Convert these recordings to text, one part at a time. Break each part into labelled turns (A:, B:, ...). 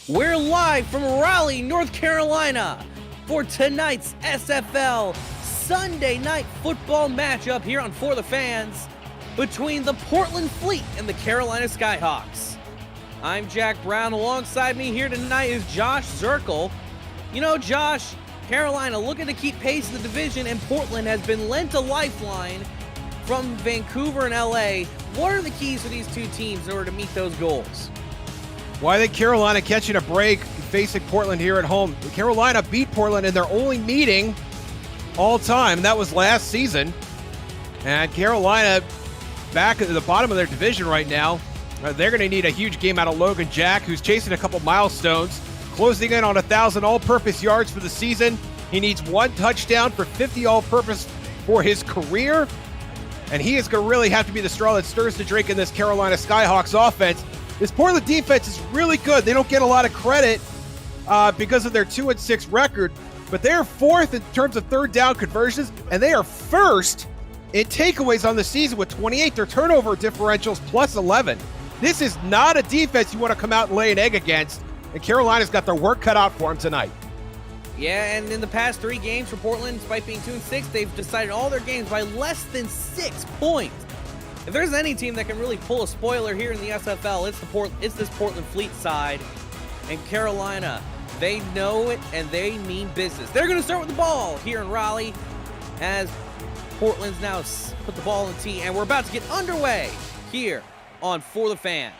A: We're live from Raleigh, North Carolina for tonight's SFL Sunday night football matchup here on For the Fans between the Portland Fleet and the Carolina Skyhawks. I'm Jack Brown. Alongside me here tonight is Josh Zirkle. You know, Josh, Carolina looking to keep pace in the division, and Portland has been lent a lifeline from Vancouver and LA. What are the keys for these two teams in order to meet those goals?
B: Well, I think Carolina catching a break facing Portland here at home. Carolina beat Portland in their only meeting all time. That was last season. And Carolina back at the bottom of their division right now. They're going to need a huge game out of Logan Jack, who's chasing a couple milestones, closing in on 1,000 all-purpose yards for the season. He needs one touchdown for 50 all-purpose for his career. And he is going to really have to be the straw that stirs the drink in this Carolina Skyhawks offense. This Portland defense is really good. They don't get a lot of credit because of their 2-6 record, but they're fourth in terms of third down conversions, and they are first in takeaways on the season with 28. Their turnover differentials plus 11. This is not a defense you want to come out and lay an egg against, and Carolina's got their work cut out for them tonight.
A: Yeah, and in the past 3 games for Portland, despite being 2-6, they've decided all their games by less than 6 points. If there's any team that can really pull a spoiler here in the SFL, it's this Portland Fleet side. And Carolina, they know it and they mean business. They're going to start with the ball here in Raleigh as Portland's now put the ball in the tee, and we're about to get underway here on For the Fan.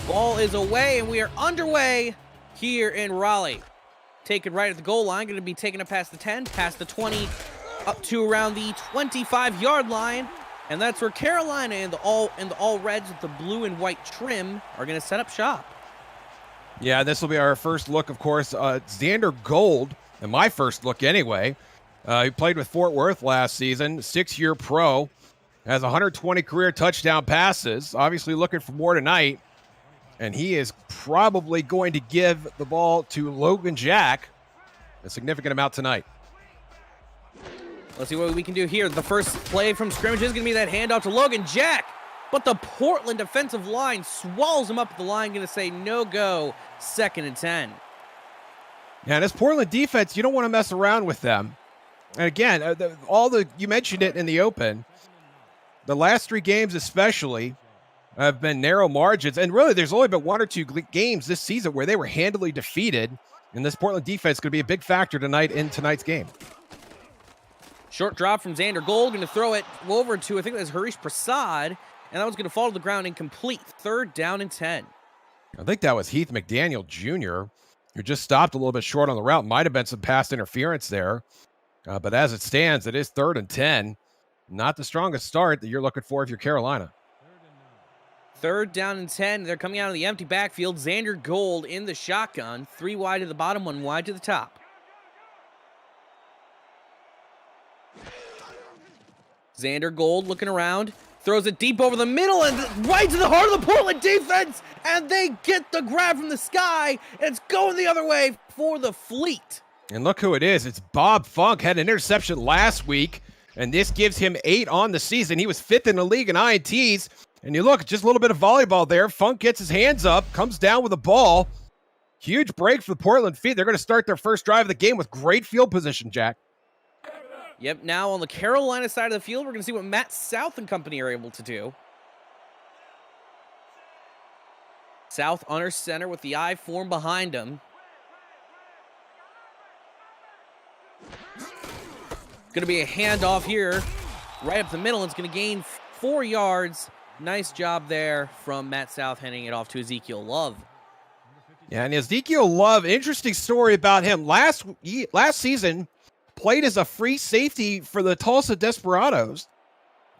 A: Ball is away, and we are underway here in Raleigh. Taken right at the goal line, going to be taken up past the 10, past the 20, up to around the 25-yard line. And that's where Carolina in the all reds with the blue and white trim are going to set up shop.
B: Yeah, this will be our first look, of course. Xander Gold, and my first look anyway. He played with Fort Worth last season, 6-year pro, has 120 career touchdown passes. Obviously looking for more tonight. And he is probably going to give the ball to Logan Jack a significant amount tonight.
A: Let's see what we can do here. The first play from scrimmage is going to be that handoff to Logan Jack. But the Portland defensive line swallows him up at the line, going to say no go, 2nd and 10.
B: Yeah, and this Portland defense, you don't want to mess around with them. And again, you mentioned it in the open. The last 3 games especially have been narrow margins, and really there's only been 1 or 2 games this season where they were handily defeated, and this Portland defense is going to be a big factor tonight in tonight's game.
A: Short drop from Xander Gold, going to throw it over to, I think that's Harish Prasad, and that was going to fall to the ground incomplete. 3rd down and 10.
B: I think that was Heath McDaniel Jr., who just stopped a little bit short on the route. Might have been some pass interference there, but as it stands, it is 3rd and 10. Not the strongest start that you're looking for if you're Carolina.
A: 3rd down and 10. They're coming out of the empty backfield. Xander Gold in the shotgun. 3 wide to the bottom, 1 wide to the top. Xander Gold looking around. Throws it deep over the middle and right to the heart of the Portland defense. And they get the grab from the sky. And it's going the other way for the Fleet.
B: And look who it is. It's Bob Funk. Had an interception last week. And this gives him 8 on the season. He was 5th in the league in INTs. And you look, just a little bit of volleyball there. Funk gets his hands up, comes down with the ball. Huge break for the Portland Fleet. They're going to start their first drive of the game with great field position, Jack.
A: Yep, now on the Carolina side of the field, we're going to see what Matt South and company are able to do. South under center with the I form behind him. Going to be a handoff here, right up the middle. It's going to gain 4 yards. Nice job there from Matt South, handing it off to Ezekiel Love.
B: Yeah, and Ezekiel Love, interesting story about him. Last season, played as a free safety for the Tulsa Desperados,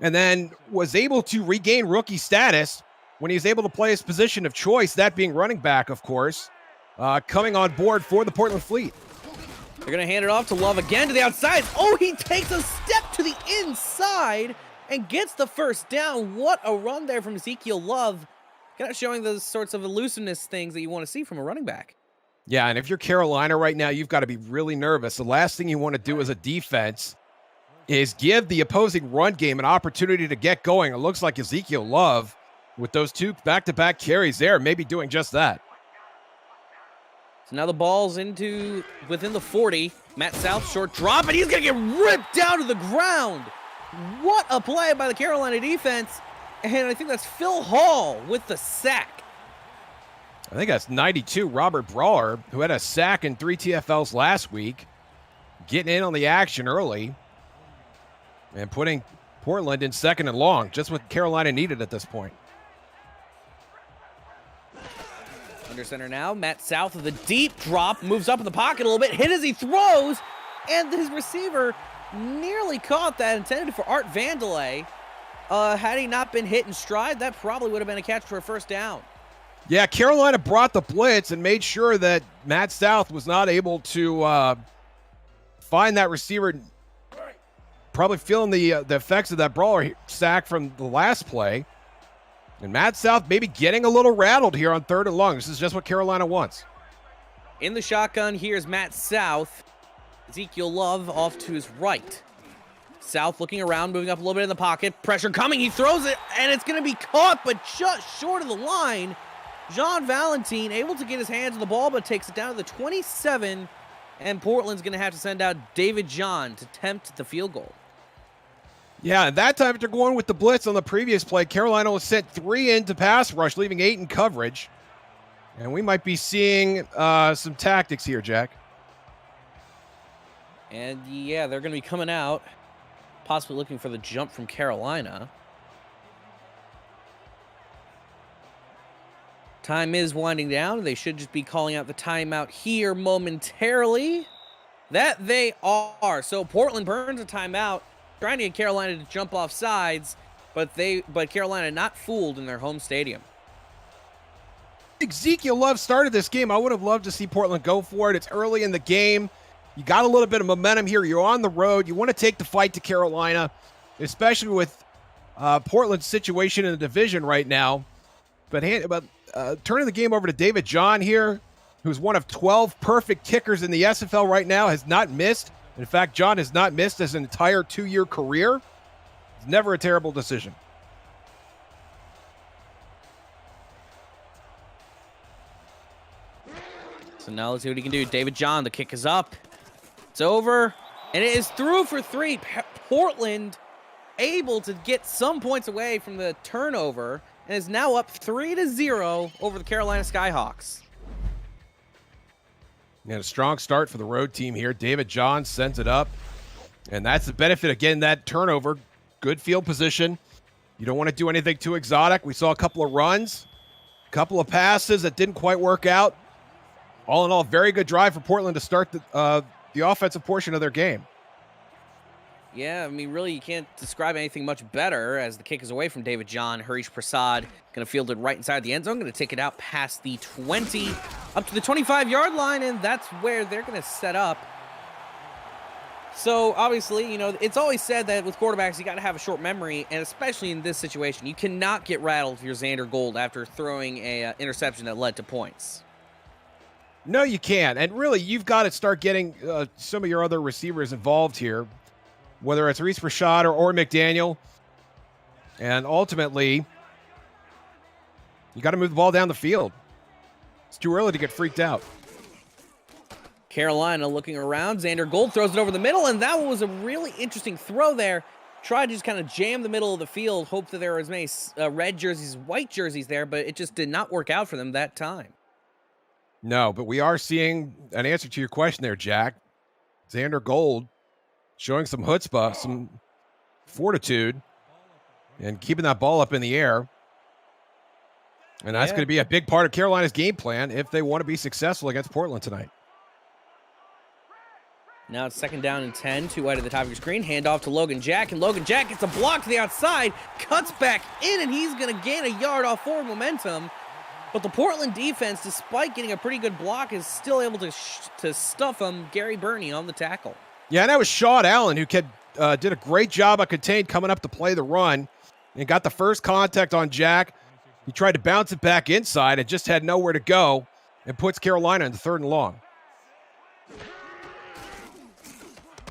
B: and then was able to regain rookie status when he was able to play his position of choice, that being running back, of course, coming on board for the Portland Fleet.
A: They're going to hand it off to Love again to the outside. Oh, he takes a step to the inside and gets the first down. What a run there from Ezekiel Love. Kind of showing those sorts of elusiveness things that you want to see from a running back.
B: Yeah, and if you're Carolina right now, you've got to be really nervous. The last thing you want to do as a defense is give the opposing run game an opportunity to get going. It looks like Ezekiel Love, with those 2 back-to-back carries there, maybe doing just that.
A: So now the ball's within the 40. Matt South, short drop, and he's going to get ripped down to the ground. What a play by the Carolina defense. And I think that's Phil Hall with the sack.
B: I think that's 92, Robert Brawler, who had a sack in 3 TFLs last week, getting in on the action early and putting Portland in 2nd and long, just what Carolina needed at this point.
A: Under center now, Matt South with a deep drop, moves up in the pocket a little bit, hit as he throws, and his receiver nearly caught that, intended for Art Vandelay. Had he not been hit in stride, that probably would have been a catch for a first down.
B: Yeah, Carolina brought the blitz and made sure that Matt South was not able to find that receiver, probably feeling the effects of that Brawler sack from the last play. And Matt South maybe getting a little rattled here on 3rd and long. This is just what Carolina wants.
A: In the shotgun, here's Matt South. Ezekiel Love off to his right. South looking around, moving up a little bit in the pocket. Pressure coming, he throws it, and it's going to be caught, but just short of the line. Jean Valentine able to get his hands on the ball, but takes it down to the 27, and Portland's going to have to send out David John to tempt the field goal.
B: Yeah, and that time after going with the blitz on the previous play, Carolina was sent 3 into pass rush, leaving 8 in coverage. And we might be seeing some tactics here, Jack.
A: And yeah, they're going to be coming out, possibly looking for the jump from Carolina. Time is winding down. They should just be calling out the timeout here momentarily. That they are. So Portland burns a timeout, trying to get Carolina to jump off sides, but Carolina not fooled in their home stadium.
B: Ezekiel Love started this game. I would have loved to see Portland go for it. It's early in the game. You got a little bit of momentum here. You're on the road. You want to take the fight to Carolina, especially with Portland's situation in the division right now. But turning the game over to David John here, who's one of 12 perfect kickers in the SFL right now, has not missed. In fact, John has not missed his entire 2-year career. It's never a terrible decision.
A: So now let's see what he can do. David John, the kick is up. It's over, and it is through for 3. Portland able to get some points away from the turnover, and is now up 3-0 over the Carolina Skyhawks.
B: And a strong start for the road team here. David John sends it up, and that's the benefit. Again, that turnover, good field position. You don't want to do anything too exotic. We saw a couple of runs, a couple of passes that didn't quite work out. All in all, very good drive for Portland to start the offensive portion of their game.
A: Yeah, I mean, really, you can't describe anything much better as the kick is away from David John. Harish Prasad going to field it right inside the end zone. Going to take it out past the 20, up to the 25-yard line, and that's where they're going to set up. So, obviously, you know, it's always said that with quarterbacks, you got to have a short memory, and especially in this situation, you cannot get rattled if you're Xander Gold after throwing a interception that led to points.
B: No, you can't. And really, you've got to start getting some of your other receivers involved here, whether it's Reese Rashad or McDaniel. And ultimately, you got to move the ball down the field. It's too early to get freaked out.
A: Carolina looking around. Xander Gold throws it over the middle, and that was a really interesting throw there. Tried to just kind of jam the middle of the field, hope that there were as many red jerseys, white jerseys there, but it just did not work out for them that time.
B: No, but we are seeing an answer to your question there, Jack. Xander Gold showing some chutzpah, some fortitude, and keeping that ball up in the air. And that's going to be a big part of Carolina's game plan if they want to be successful against Portland tonight.
A: Now it's 2nd down and 10, 2 wide at the top of your screen. Hand off to Logan Jack, and Logan Jack gets a block to the outside, cuts back in, and he's going to gain a yard off forward momentum. But the Portland defense, despite getting a pretty good block, is still able to stuff him. Gary Burney on the tackle.
B: Yeah, and that was Sean Allen who did a great job of contained coming up to play the run and got the first contact on Jack. He tried to bounce it back inside and just had nowhere to go and puts Carolina in the 3rd and long.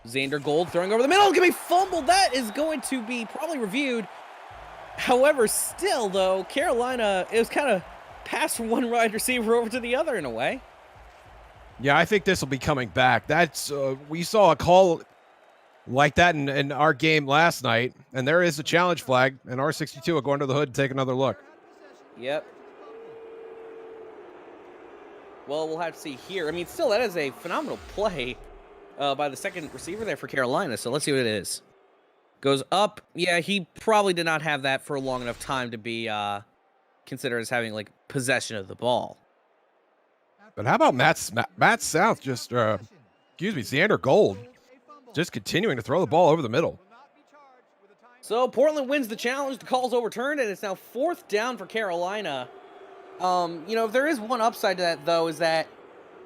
A: Xander Gold throwing over the middle. It's going to be fumbled. That is going to be probably reviewed. However, still, though, Carolina, it was kind of passed from one wide receiver over to the other in a way.
B: Yeah, I think this will be coming back. That's we saw a call like that in our game last night, and there is a challenge flag, and R62 will go under the hood and take another look.
A: Yep. Well, we'll have to see here. I mean, still, that is a phenomenal play by the second receiver there for Carolina, so let's see what it is. Goes up. Yeah, he probably did not have that for a long enough time to be considered as having, like, possession of the ball.
B: But how about Matt South just, Xander Gold just continuing to throw the ball over the middle.
A: So Portland wins the challenge. The call's overturned, and it's now 4th down for Carolina. You know, if there is one upside to that, though, is that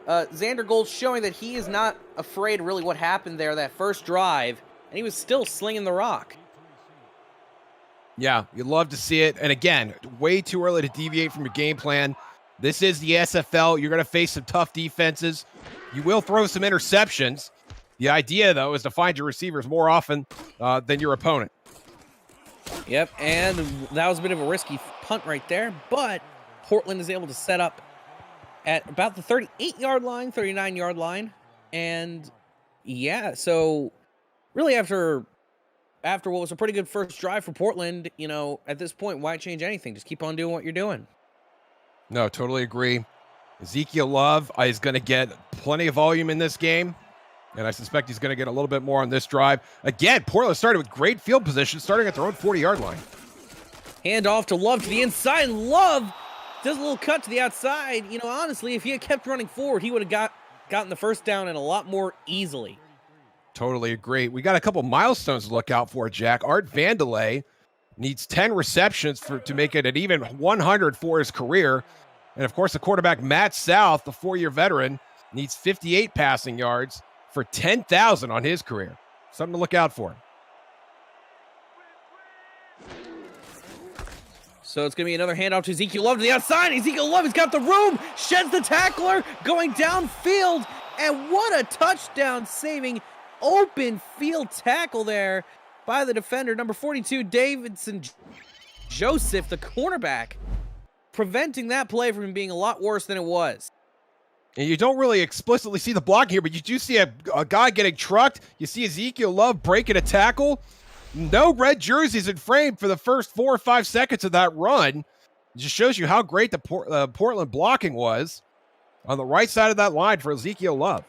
A: Xander Gold's showing that he is not afraid really what happened there that first drive, and he was still slinging the rock.
B: Yeah, you'd love to see it. And again, way too early to deviate from your game plan. This is the SFL. You're going to face some tough defenses. You will throw some interceptions. The idea, though, is to find your receivers more often than your opponent.
A: Yep, and that was a bit of a risky punt right there, but Portland is able to set up at about the 38-yard line, 39-yard line. And, yeah, so really after what was a pretty good first drive for Portland, you know, at this point, why change anything? Just keep on doing what you're doing.
B: No, totally agree. Ezekiel Love is going to get plenty of volume in this game, and I suspect he's going to get a little bit more on this drive. Again, Portland started with great field position, starting at their own 40-yard line.
A: Hand off to Love to the inside, and Love does a little cut to the outside. You know, honestly, if he had kept running forward, he would have gotten the first down and a lot more easily.
B: Totally agree. We got a couple milestones to look out for, Jack. Art Vandelay needs 10 receptions to make it an even 100 for his career. And, of course, the quarterback Matt South, the 4-year veteran, needs 58 passing yards for 10,000 on his career. Something to look out for.
A: So it's going to be another handoff to Ezekiel Love to the outside. Ezekiel Love, he's got the room, sheds the tackler, going downfield. And what a touchdown-saving open field tackle there by the defender, number 42, Davidson Joseph, the cornerback, preventing that play from being a lot worse than it was.
B: And you don't really explicitly see the block here, but you do see a guy getting trucked. You see Ezekiel Love breaking a tackle. No red jerseys in frame for the first 4 or 5 seconds of that run. It just shows you how great the Portland blocking was on the right side of that line for Ezekiel Love.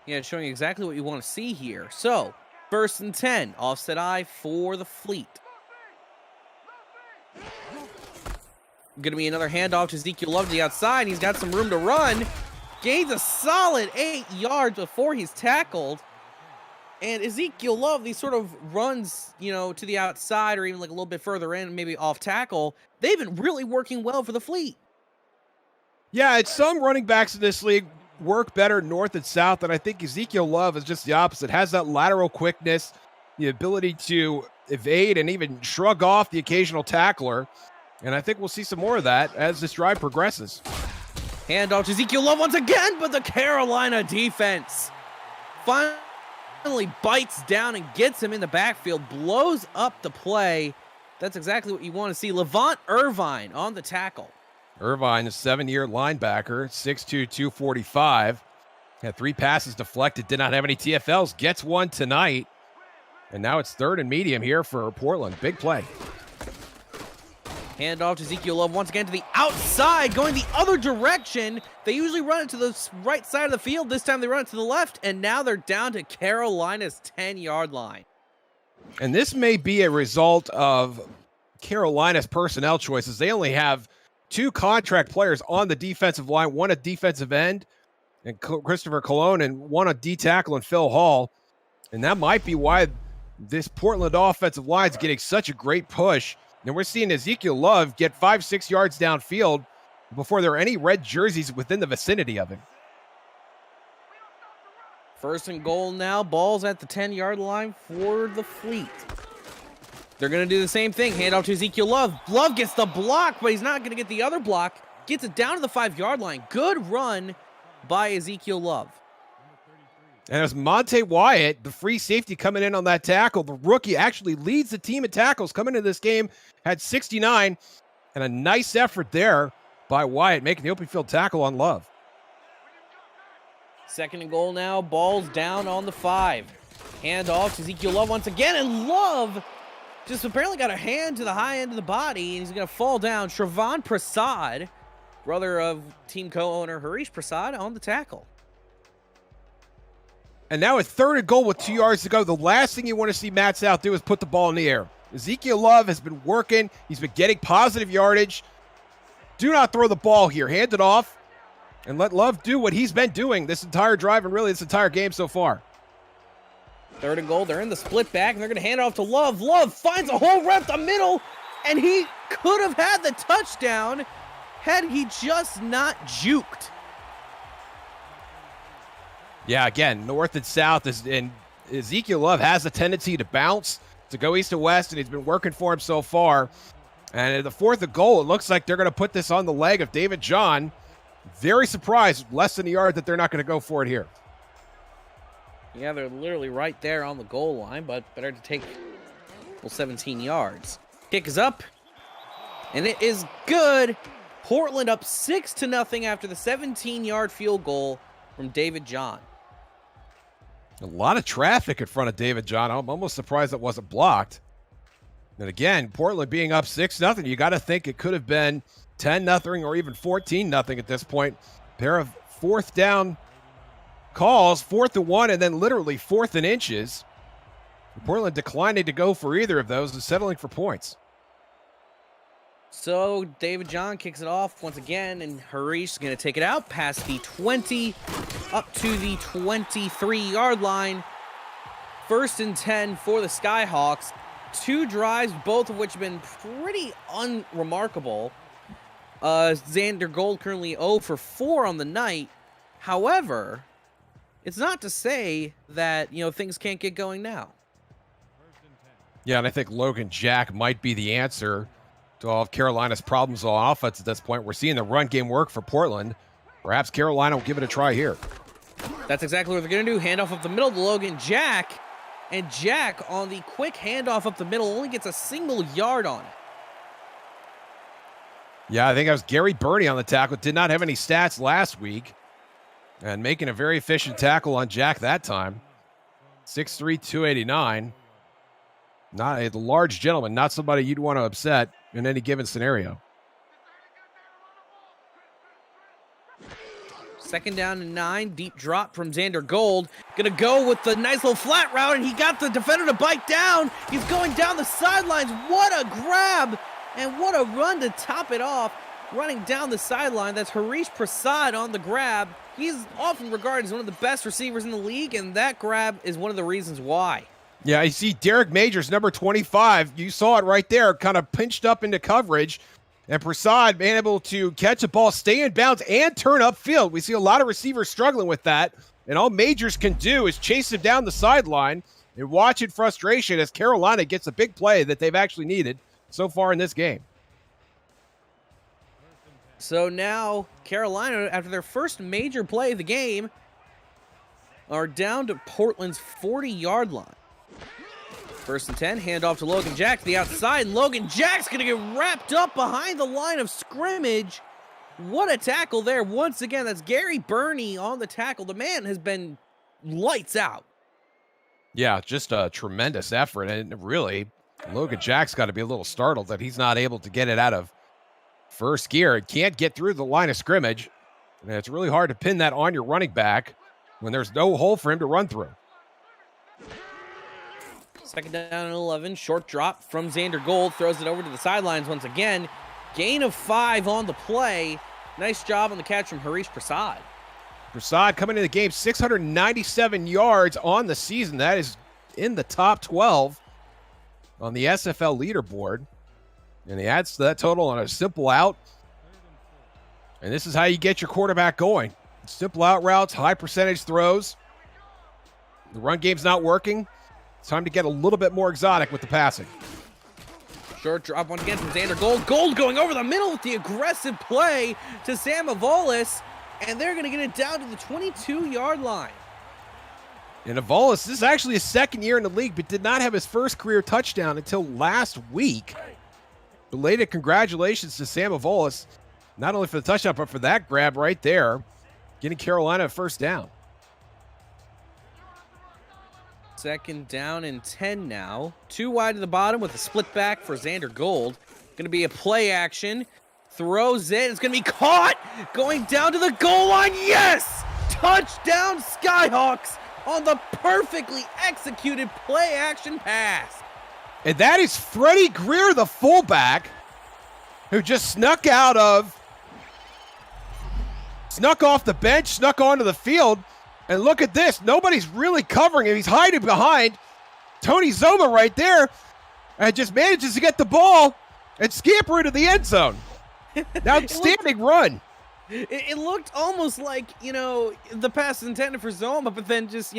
A: Yeah, it's showing exactly what you want to see here. So, 1st and 10, offset I for the Fleet. Going to be another handoff to Ezekiel Love to the outside. He's got some room to run. Gains a solid 8 yards before he's tackled. And Ezekiel Love, these sort of runs, you know, to the outside or even like a little bit further in, maybe off tackle, they've been really working well for the Fleet.
B: Yeah, it's some running backs in this league work better north and south, and I think Ezekiel Love is just the opposite. Has that lateral quickness, the ability to evade and even shrug off the occasional tackler. And I think we'll see some more of that as this drive progresses.
A: Handoff to Ezekiel Love once again, but the Carolina defense finally bites down and gets him in the backfield, blows up the play. That's exactly what you want to see. Levant Irvine on the tackle.
B: Irvine, a 7-year linebacker, 6'2", 245. Had 3 passes deflected, did not have any TFLs. Gets one tonight. And now it's 3rd and medium here for Portland. Big play.
A: Handoff to Ezekiel Love once again to the outside, going the other direction. They usually run it to the right side of the field. This time they run it to the left, and now they're down to Carolina's 10-yard line.
B: And this may be a result of Carolina's personnel choices. They only have 2 contract players on the defensive line, one at defensive end, and Christopher Colon, and one on D-tackle and Phil Hall. And that might be why this Portland offensive line is getting such a great push. And we're seeing Ezekiel Love get 5-6 yards downfield before there are any red jerseys within the vicinity of him.
A: 1st and goal now. Ball's at the 10-yard line for the Fleet. They're going to do the same thing. Hand off to Ezekiel Love. Love gets the block, but he's not going to get the other block. Gets it down to the 5-yard line. Good run by Ezekiel Love.
B: And as Monte Wyatt, the free safety coming in on that tackle, the rookie actually leads the team in tackles coming into this game, had 69, and a nice effort there by Wyatt, making the open field tackle on Love.
A: 2nd and goal now, ball's down on the 5. Hand off to Ezekiel Love once again, and Love just apparently got a hand to the high end of the body, and he's going to fall down. Shravan Prasad, brother of team co-owner Harish Prasad, on the tackle.
B: And now a 3rd and goal with 2 yards to go. The last thing you want to see Matt South do is put the ball in the air. Ezekiel Love has been working. He's been getting positive yardage. Do not throw the ball here. Hand it off and let Love do what he's been doing this entire drive and really this entire game so far.
A: 3rd and goal. They're in the split back, and they're going to hand it off to Love. Love finds a hole right up the middle, and he could have had the touchdown had he just not juked.
B: Yeah, again, north and south, and Ezekiel Love has a tendency to bounce, to go east to west, and he's been working for him so far. And at the 4th and goal, it looks like they're going to put this on the leg of David John. Very surprised, less than a yard, that they're not going to go for it here.
A: Yeah, they're literally right there on the goal line, but better to take 17 yards. Kick is up, and it is good. Portland up 6-0 after the 17-yard field goal from David John.
B: A lot of traffic in front of David John. I'm almost surprised it wasn't blocked. And again, Portland being up 6-0, you got to think it could have been 10-0 or even 14-0 at this point. Pair of 4th down calls, 4th and 1, and then literally 4th and inches. Portland declining to go for either of those and settling for points.
A: So David John kicks it off once again, and Harish is going to take it out past the 20, up to the 23-yard line. 1st and 10 for the Skyhawks. 2 drives, both of which have been pretty unremarkable. Xander Gold currently 0 for 4 on the night. However, it's not to say that, things can't get going now.
B: Yeah, and I think Logan Jack might be the answer to all of Carolina's problems on offense at this point. We're seeing the run game work for Portland. Perhaps Carolina will give it a try here.
A: That's exactly what they're going to do. Handoff up the middle to Logan Jack. And Jack, on the quick handoff up the middle, only gets a single yard on it.
B: Yeah, I think it was Gary Burney on the tackle. Did not have any stats last week. And making a very efficient tackle on Jack that time. 6'3", 289. Not a large gentleman, not somebody you'd want to upset in any given scenario.
A: 2nd down and 9, deep drop from Xander Gold. Gonna go with the nice little flat route, and he got the defender to bite down. He's going down the sidelines. What a grab, and what a run to top it off. Running down the sideline, that's Harish Prasad on the grab. He's often regarded as one of the best receivers in the league, and that grab is one of the reasons why.
B: Yeah, you see Derek Majors, number 25. You saw it right there, kind of pinched up into coverage. And Prasad being able to catch a ball, stay in bounds, and turn upfield. We see a lot of receivers struggling with that. And all Majors can do is chase him down the sideline and watch in frustration as Carolina gets a big play that they've actually needed so far in this game.
A: So now Carolina, after their first major play of the game, are down to Portland's 40-yard line. 1st and 10, handoff to Logan Jack to the outside, and Logan Jack's going to get wrapped up behind the line of scrimmage. What a tackle there. Once again, that's Gary Burney on the tackle. The man has been lights out.
B: Yeah, just a tremendous effort. And really, Logan Jack's got to be a little startled that he's not able to get it out of first gear. It can't get through the line of scrimmage. And it's really hard to pin that on your running back when there's no hole for him to run through.
A: 2nd down and 11, short drop from Xander Gold, throws it over to the sidelines once again. Gain of 5 on the play. Nice job on the catch from Harish Prasad.
B: Prasad coming into the game, 697 yards on the season. That is in the top 12 on the SFL leaderboard. And he adds to that total on a simple out. And this is how you get your quarterback going. Simple out routes, high percentage throws. The run game's not working. It's time to get a little bit more exotic with the passing.
A: Short drop once again from Xander Gold. Gold going over the middle with the aggressive play to Sam Avolis. And they're going to get it down to the 22-yard line.
B: And Avolis, this is actually his second year in the league, but did not have his first career touchdown until last week. Belated congratulations to Sam Avolis, not only for the touchdown, but for that grab right there, getting Carolina a first down.
A: 2nd down and 10 now. 2 wide to the bottom with a split back for Xander Gold. Going to be a play action. Throws it. It's going to be caught. Going down to the goal line. Yes! Touchdown Skyhawks on the perfectly executed play action pass.
B: And that is Freddie Greer, the fullback, who just snuck off the bench, snuck onto the field. And look at this. Nobody's really covering him. He's hiding behind Tony Zoma right there and just manages to get the ball and scamper into the end zone. Outstanding run.
A: It looked almost like, the pass is intended for Zoma, but then just,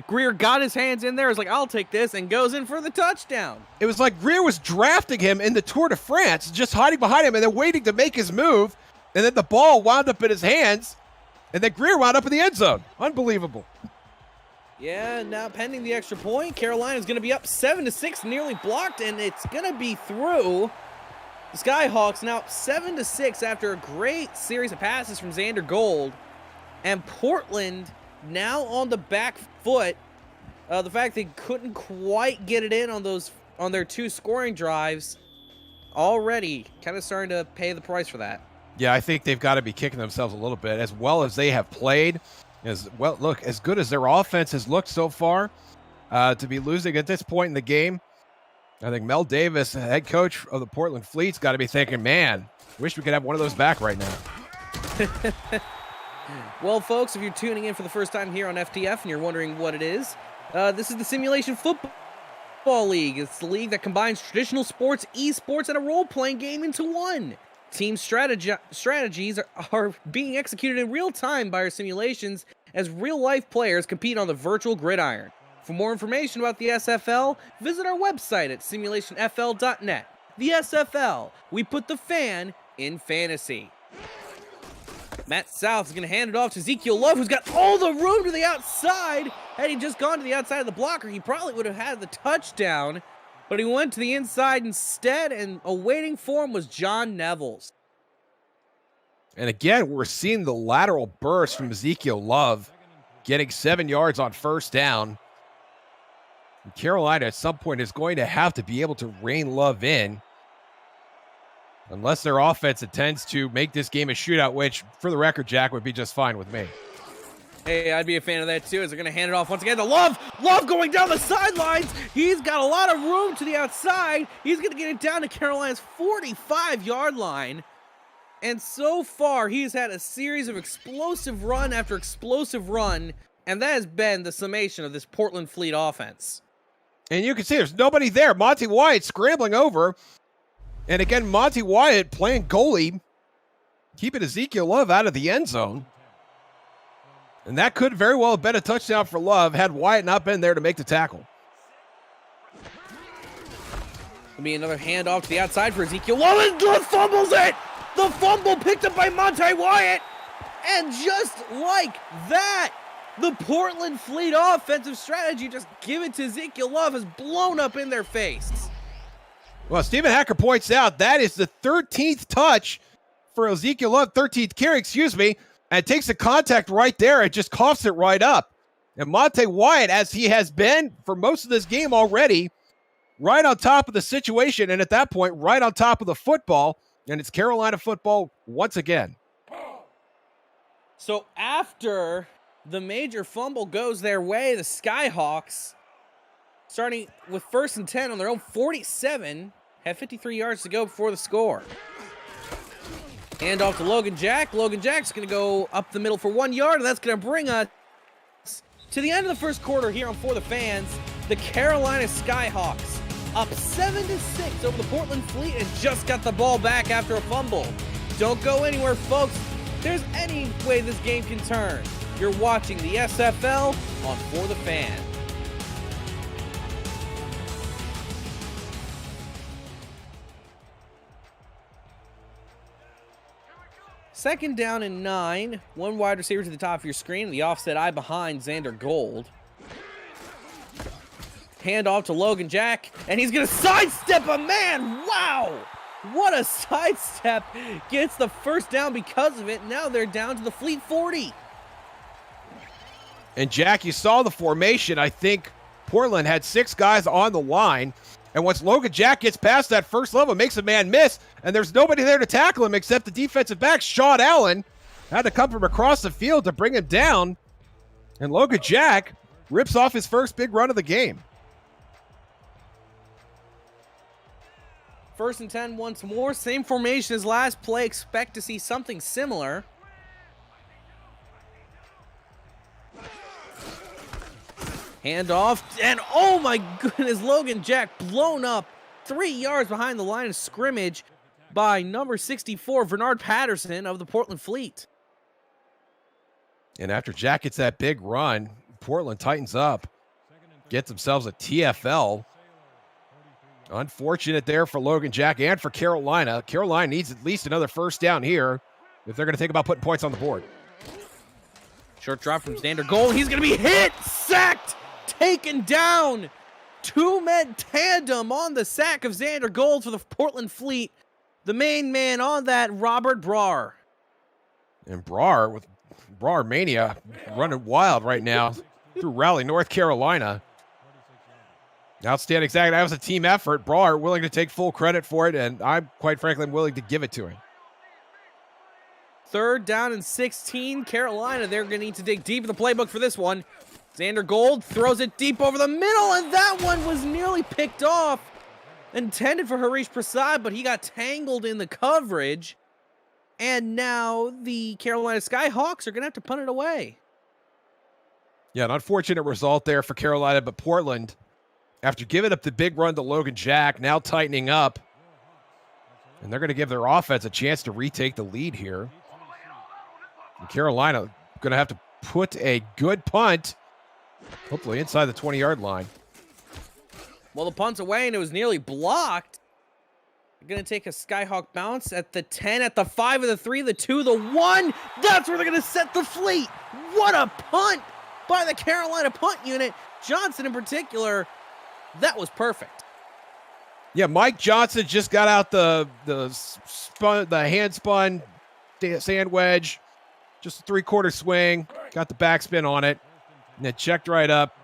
A: Greer got his hands in there. Was like, I'll take this, and goes in for the touchdown.
B: It was like Greer was drafting him in the Tour de France, just hiding behind him and then waiting to make his move. And then the ball wound up in his hands. And then Greer wound up in the end zone. Unbelievable.
A: Yeah, now pending the extra point, Carolina's going to be up 7-6, nearly blocked, and it's going to be through. The Skyhawks now up 7-6 after a great series of passes from Xander Gold. And Portland now on the back foot. The fact they couldn't quite get it in on their 2 scoring drives already kind of starting to pay the price for that.
B: Yeah, I think they've got to be kicking themselves a little bit. As well as they have played, as good as their offense has looked so far, to be losing at this point in the game, I think Mel Davis, head coach of the Portland Fleet's got to be thinking, man, wish we could have one of those back right now.
A: Well, folks, if you're tuning in for the first time here on FTF and you're wondering what it is, this is the Simulation Football League. It's the league that combines traditional sports, esports, and a role-playing game into one. Team strategies are being executed in real time by our simulations as real-life players compete on the virtual gridiron. For more information about the SFL, visit our website at simulationfl.net. The SFL, we put the fan in fantasy. Matt South is going to hand it off to Ezekiel Love, who's got all the room to the outside. Had he just gone to the outside of the blocker, he probably would have had the touchdown. But he went to the inside instead, and awaiting for him was John Nevels.
B: And again, we're seeing the lateral burst from Ezekiel Love, getting 7 yards on first down. And Carolina at some point is going to have to be able to rein Love in, unless their offense intends to make this game a shootout, which, for the record, Jack, would be just fine with me.
A: Hey, I'd be a fan of that too, as they're going to hand it off once again to Love. Love going down the sidelines. He's got a lot of room to the outside. He's going to get it down to Carolina's 45-yard line. And so far, he's had a series of explosive run after explosive run, and that has been the summation of this Portland Fleet offense.
B: And you can see there's nobody there. Monty Wyatt scrambling over. And again, Monty Wyatt playing goalie, keeping Ezekiel Love out of the end zone. And that could very well have been a touchdown for Love had Wyatt not been there to make the tackle.
A: It'll be another handoff to the outside for Ezekiel Love, and Love fumbles it! The fumble picked up by Monty Wyatt! And just like that, the Portland Fleet offensive strategy, just give it to Ezekiel Love, has blown up in their face.
B: Well, Stephen Hacker points out that is the 13th touch for Ezekiel Love, 13th carry, excuse me, and takes the contact right there and just coughs it right up. And Monty Wyatt, as he has been for most of this game already, right on top of the situation, and at that point, right on top of the football, and it's Carolina football once again.
A: So after the major fumble goes their way, the Skyhawks, starting with 1st and 10 on their own 47, have 53 yards to go before the score. Hand off to Logan Jack. Logan Jack's going to go up the middle for 1 yard, and that's going to bring us to the end of the first quarter here on For the Fans. The Carolina Skyhawks up 7-6 over the Portland Fleet and just got the ball back after a fumble. Don't go anywhere, folks. There's any way this game can turn. You're watching the SFL on For the Fans. Second down and 9. One wide receiver to the top of your screen. The offset eye behind Xander Gold. handoff to Logan Jack, and he's gonna sidestep a man. Wow, what a sidestep. Gets the first down because of it. Now they're down to the Fleet 40.
B: And Jack, you saw the formation. I think Portland had 6 guys on the line. And once Logan Jack gets past that first level, makes a man miss, and there's nobody there to tackle him except the defensive back, Sean Allen, had to come from across the field to bring him down. And Logan Jack rips off his first big run of the game.
A: 1st and 10 once more. Same formation as last play. Expect to see something similar. Handoff, and oh my goodness, Logan Jack blown up 3 yards behind the line of scrimmage by number 64, Bernard Patterson of the Portland Fleet.
B: And after Jack gets that big run, Portland tightens up, gets themselves a TFL. Unfortunate there for Logan Jack and for Carolina. Carolina needs at least another first down here if they're going to think about putting points on the board.
A: Short drop from Xander Gold. He's going to be hit, sacked, taken down. 2-man tandem on the sack of Xander Gold for the Portland Fleet. The main man on that, Robert Brar.
B: And Brar, with Brar Mania running wild right now through Raleigh, North Carolina. Outstanding sack. That was a team effort. Brar willing to take full credit for it, and I'm quite frankly willing to give it to him.
A: 3rd down and 16. Carolina, they're going to need to dig deep in the playbook for this one. Xander Gold throws it deep over the middle, and that one was nearly picked off. Intended for Harish Prasad, but he got tangled in the coverage. And now the Carolina Skyhawks are going to have to punt it away.
B: Yeah, an unfortunate result there for Carolina, but Portland, after giving up the big run to Logan Jack, now tightening up. And they're going to give their offense a chance to retake the lead here. And Carolina going to have to put a good punt, hopefully inside the 20-yard line.
A: Well, the punt's away, and it was nearly blocked. They're going to take a Skyhawk bounce at the 10, at the 5, of the 3, the 2, the 1. That's where they're going to set the Fleet. What a punt by the Carolina punt unit. Johnson in particular, that was perfect.
B: Yeah, Mike Johnson just got out the hand spun sand wedge, just a 3/4 swing, got the backspin on it, and it checked right up,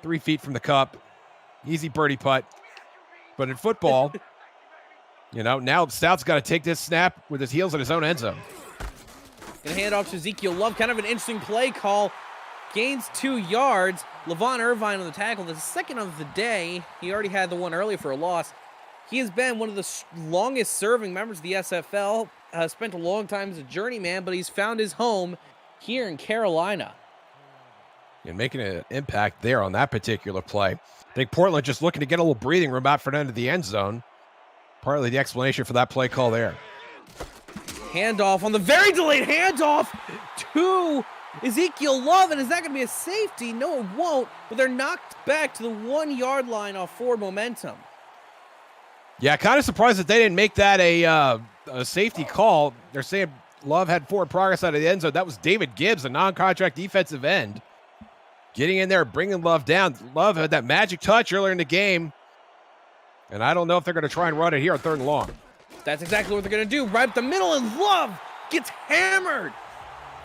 B: 3 feet from the cup. Easy birdie putt. But in football, you know, now Stout's got to take this snap with his heels in his own end zone.
A: Gonna hand off to Ezekiel Love. Kind of an interesting play call. Gains 2 yards. Levon Irvine on the tackle. The second of the day. He already had the one earlier for a loss. He has been one of the longest serving members of the SFL. Spent a long time as a journeyman, but he's found his home here in Carolina.
B: And making an impact there on that particular play. I think Portland just looking to get a little breathing room out for the end of the end zone. Partly the explanation for that play call there.
A: Handoff on the very delayed handoff to Ezekiel Love. And is that going to be a safety? No, it won't. But they're knocked back to the 1-yard line off forward momentum.
B: Yeah, kind of surprised that they didn't make that a safety call. They're saying Love had forward progress out of the end zone. That was David Gibbs, a non-contract defensive end, getting in there, bringing Love down. Love had that magic touch earlier in the game. And I don't know if they're going to try and run it here on 3rd and long.
A: That's exactly what they're going to do. Right up the middle, and Love gets hammered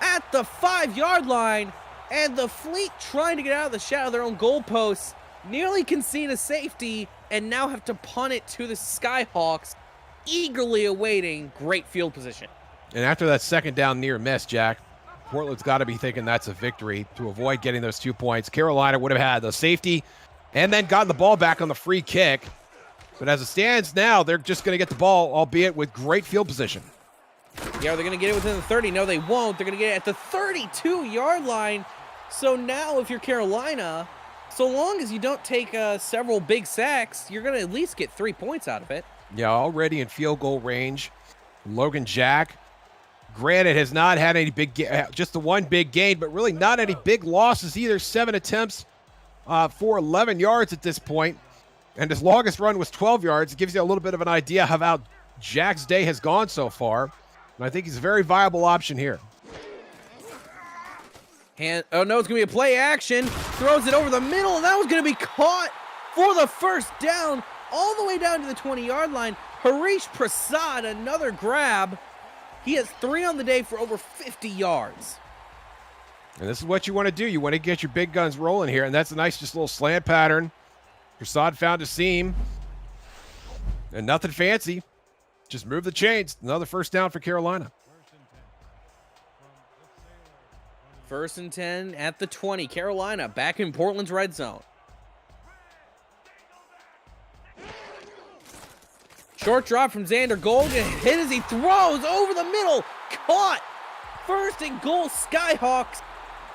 A: at the 5-yard line. And the Fleet, trying to get out of the shadow of their own goalposts, nearly concede a safety and now have to punt it to the Skyhawks, eagerly awaiting great field position.
B: And after that 2nd down near miss, Jack, Portland's got to be thinking that's a victory to avoid getting those 2 points. Carolina would have had the safety and then gotten the ball back on the free kick. But as it stands now, they're just going to get the ball, albeit with great field position.
A: Yeah, they're going to get it within the 30. No, they won't. They're going to get it at the 32-yard line. So now if you're Carolina, so long as you don't take several big sacks, you're going to at least get 3 points out of it.
B: Yeah, already in field goal range. Logan Jack, granted, has not had any big, just the one big gain, but really not any big losses either. 7 attempts for 11 yards at this point. And his longest run was 12 yards. It gives you a little bit of an idea of how Jack's day has gone so far. And I think he's a very viable option here.
A: Oh no, it's going to be a play action. Throws it over the middle, and that was going to be caught for the first down, all the way down to the 20-yard line. Harish Prasad, another grab. He has 3 on the day for over 50 yards.
B: And this is what you want to do. You want to get your big guns rolling here, and that's a nice just little slant pattern. Prasad found a seam. And nothing fancy. Just move the chains. Another first down for Carolina.
A: 1st and 10 at the 20. Carolina back in Portland's red zone. Short drop from Xander Gold, and hit as he throws over the middle. Caught. 1st and goal, Skyhawks,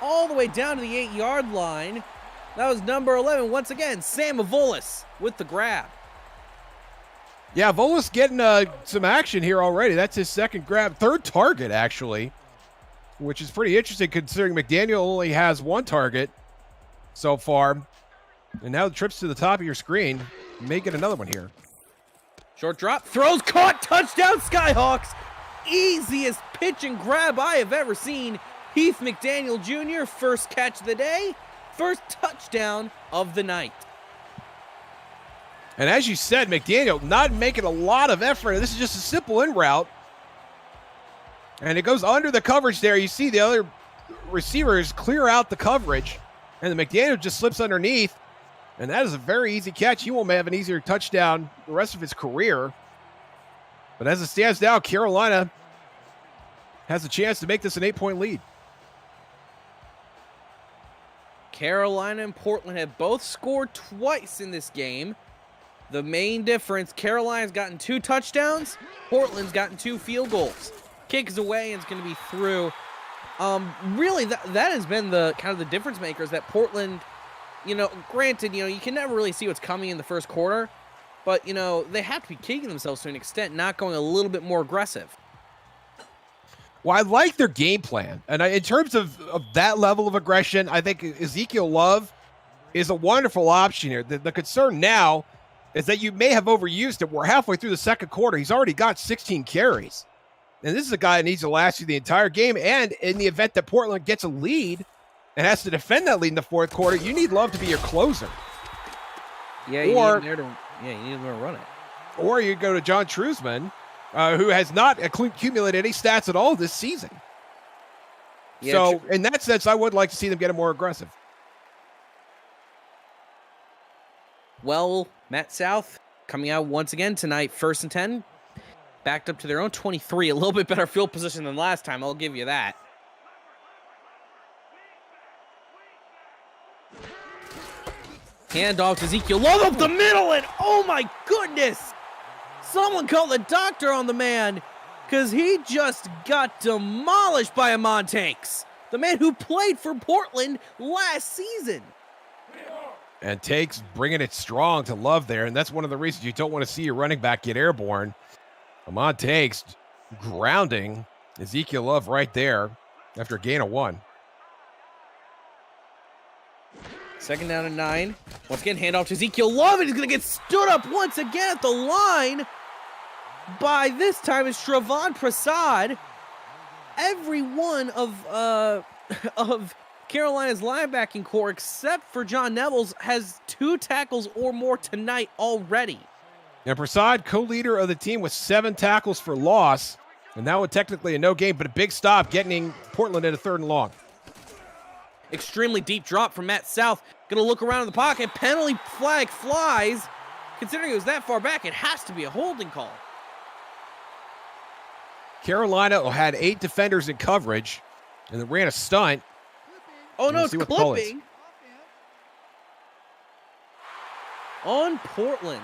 A: all the way down to the 8-yard line. That was number 11. Once again, Sam Avolis with the grab.
B: Yeah, Volas getting some action here already. That's his second grab. 3rd target, actually, which is pretty interesting considering McDaniel only has 1 target so far. And now the trips to the top of your screen. You may get another one here.
A: Short drop, throws, caught, touchdown, Skyhawks. Easiest pitch and grab I have ever seen. Heath McDaniel Jr., first catch of the day, first touchdown of the night.
B: And as you said, McDaniel not making a lot of effort. This is just a simple in route. And it goes under the coverage there. You see the other receivers clear out the coverage. And the McDaniel just slips underneath. And that is a very easy catch. He won't have an easier touchdown the rest of his career. But as it stands now, Carolina has a chance to make this an 8-point lead.
A: Carolina and Portland have both scored twice in this game. The main difference, Carolina's gotten 2 touchdowns, Portland's gotten 2 field goals. Kick is away and it's going to be through. Really, that has been the kind of the difference makers that Portland, granted, you can never really see what's coming in the first quarter, but, they have to be kicking themselves to an extent, not going a little bit more aggressive.
B: Well, I like their game plan. And in terms of that level of aggression, I think Ezekiel Love is a wonderful option here. The concern now is that you may have overused it. We're halfway through the second quarter. He's already got 16 carries. And this is a guy that needs to last you the entire game. And in the event that Portland gets a lead and has to defend that lead in the fourth quarter, you need Love to be your closer.
A: Yeah, you need him to run it.
B: Or you go to John Truzman, who has not accumulated any stats at all this season. Yeah, so in that sense, I would like to see them get more aggressive.
A: Well, Matt South coming out once again tonight, 1st and 10. Backed up to their own 23. A little bit better field position than last time, I'll give you that. Handoff to Ezekiel Love up the middle, and oh my goodness! Someone call the doctor on the man, because he just got demolished by Amon Takes, the man who played for Portland last season.
B: And Takes bringing it strong to Love there, and that's one of the reasons you don't want to see your running back get airborne. Amon Takes grounding Ezekiel Love right there after a gain of 1.
A: 2nd down and 9. Once again, handoff to Ezekiel Love, and he's going to get stood up once again at the line by, this time, it's Shravan Prasad. Every one of Carolina's linebacking core, except for John Nevels, has 2 tackles or more tonight already.
B: Now, Prasad, co-leader of the team with 7 tackles for loss, and that one technically a no gain, but a big stop getting Portland at a 3rd and long.
A: Extremely deep drop from Matt South. Going to look around in the pocket. Penalty flag flies. Considering it was that far back, it has to be a holding call.
B: Carolina had 8 defenders in coverage, and they ran a stunt.
A: Oh, no, it's clipping on Portland.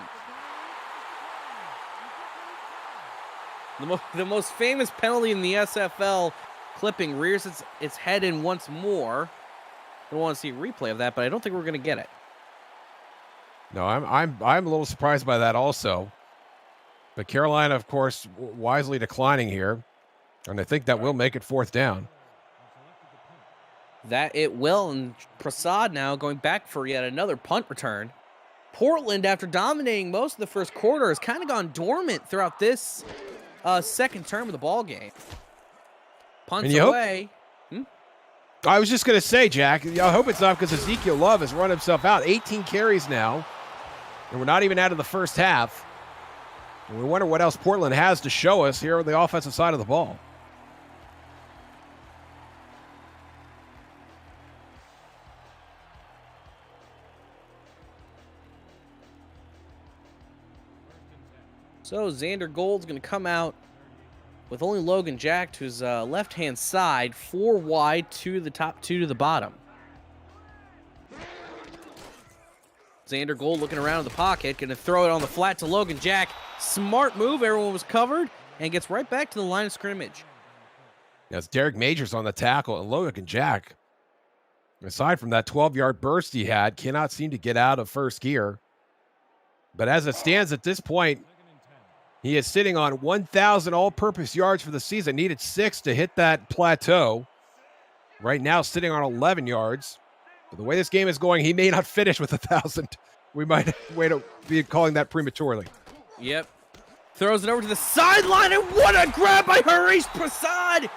A: The most famous penalty in the SFL, clipping, rears its head in once more. I don't want to see a replay of that, but I don't think we're going to get it.
B: No, I'm a little surprised by that also. But Carolina, of course, wisely declining here, and I think that will make it 4th down.
A: That it will, and Prasad now going back for yet another punt return. Portland, after dominating most of the first quarter, has kind of gone dormant throughout this second term of the ball game. Punts away.
B: I was just going to say, Jack, I hope it's not because Ezekiel Love has run himself out. 18 carries now, And we're not even out of the first half. And we wonder what else Portland has to show us here on the offensive side of the ball.
A: So Xander Gold's going to come out with only Logan Jack to his left-hand side, 4 wide, 2 to the top, 2 to the bottom. Xander Gold looking around in the pocket, going to throw it on the flat to Logan Jack. Smart move, everyone was covered, and gets right back to the line of scrimmage.
B: That's Derek Majors on the tackle, and Logan Jack, aside from that 12-yard burst he had, cannot seem to get out of first gear. But as it stands at this point, he is sitting on 1,000 all-purpose yards for the season. Needed 6 to hit that plateau. Right now, sitting on 11 yards. But the way this game is going, he may not finish with 1,000. We might wait to be calling that prematurely.
A: Yep. Throws it over to the sideline, and what a grab by Harish Prasad!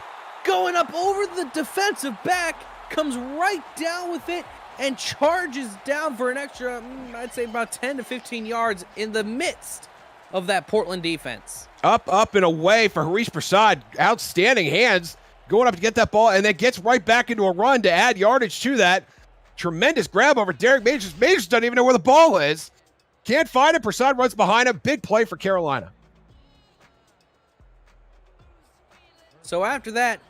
A: Going up over the defensive back, comes right down with it, and charges down for an extra, I'd say about 10 to 15 yards in the midst of that Portland defense.
B: Up, and away for Harish Prasad. Outstanding hands going up to get that ball, and then gets right back into a run to add yardage to that. Tremendous grab over Derek Majors. Majors doesn't even know where the ball is. Can't find it. Prasad runs behind him. Big play for Carolina.
A: So after that,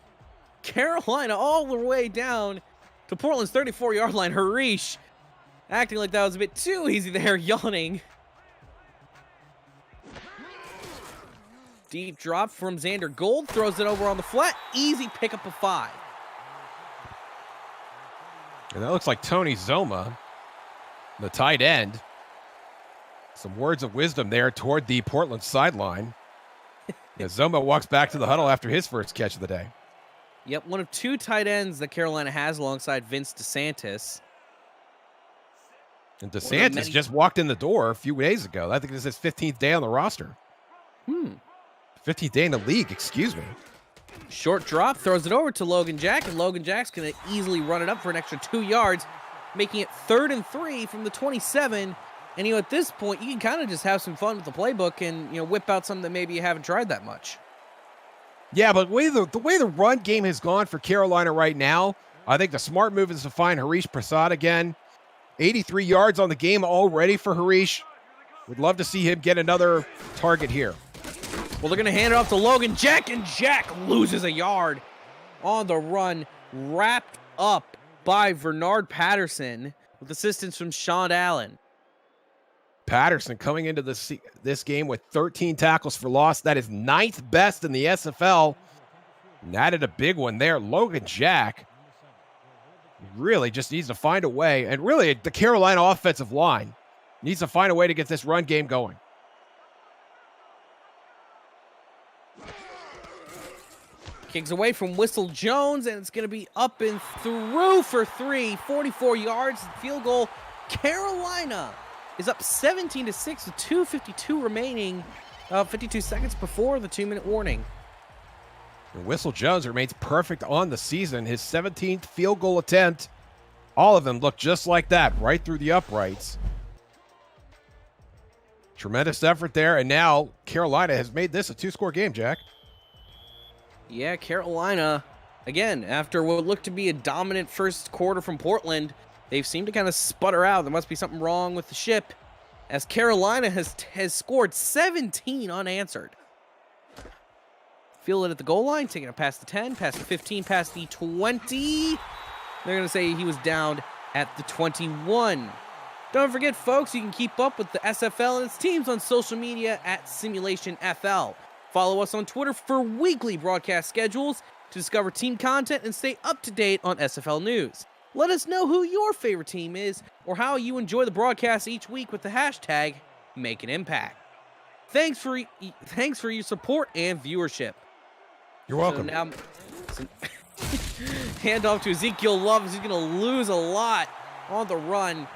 A: Carolina all the way down to Portland's 34-yard line. Harish acting like that was a bit too easy there, yawning. Deep drop from Xander Gold, throws it over on the flat. Easy pickup of 5.
B: And that looks like Tony Zoma, the tight end. Some words of wisdom there toward the Portland sideline. As Zoma walks back to the huddle after his first catch of the day.
A: Yep, one of 2 tight ends that Carolina has alongside Vince DeSantis.
B: And DeSantis just walked in the door a few days ago. I think this is his 15th day on the roster. 15th day in the league, excuse me.
A: Short drop, throws it over to Logan Jack, and Logan Jack's going to easily run it up for an extra 2 yards, making it 3rd and 3 from the 27. And, at this point, you can kind of just have some fun with the playbook and, whip out something that maybe you haven't tried that much.
B: Yeah, but the way the run game has gone for Carolina right now, I think the smart move is to find Harish Prasad again. 83 yards on the game already for Harish. Would love to see him get another target here.
A: Well, they're going to hand it off to Logan Jack, and Jack loses a yard on the run, wrapped up by Bernard Patterson with assistance from Sean Allen.
B: Patterson coming into this game with 13 tackles for loss. That is 9th best in the SFL. And added a big one there. Logan Jack really just needs to find a way. And really, the Carolina offensive line needs to find a way to get this run game going.
A: Kicks away from Whistle Jones, and it's going to be up and through for 3. 44 yards, field goal. Carolina is up 17-6 with 2:52 remaining, 52 seconds before the 2-minute warning.
B: And Whistle Jones remains perfect on the season. His 17th field goal attempt. All of them look just like that, right through the uprights. Tremendous effort there, and now Carolina has made this a 2-score game, Jack.
A: Yeah, Carolina, again, after what looked to be a dominant first quarter from Portland, they've seemed to kind of sputter out. There must be something wrong with the ship, as Carolina has scored 17 unanswered. Feel it at the goal line, taking it past the 10, past the 15, past the 20. They're going to say he was down at the 21. Don't forget, folks, you can keep up with the SFL and its teams on social media at Simulationfl. Follow us on Twitter for weekly broadcast schedules to discover team content and stay up to date on SFL news. Let us know who your favorite team is or how you enjoy the broadcast each week with the hashtag #MakeAnImpact. Thanks for your support and viewership.
B: You're welcome.
A: So now, hand off to Ezekiel Love. He's going to lose a lot on the run.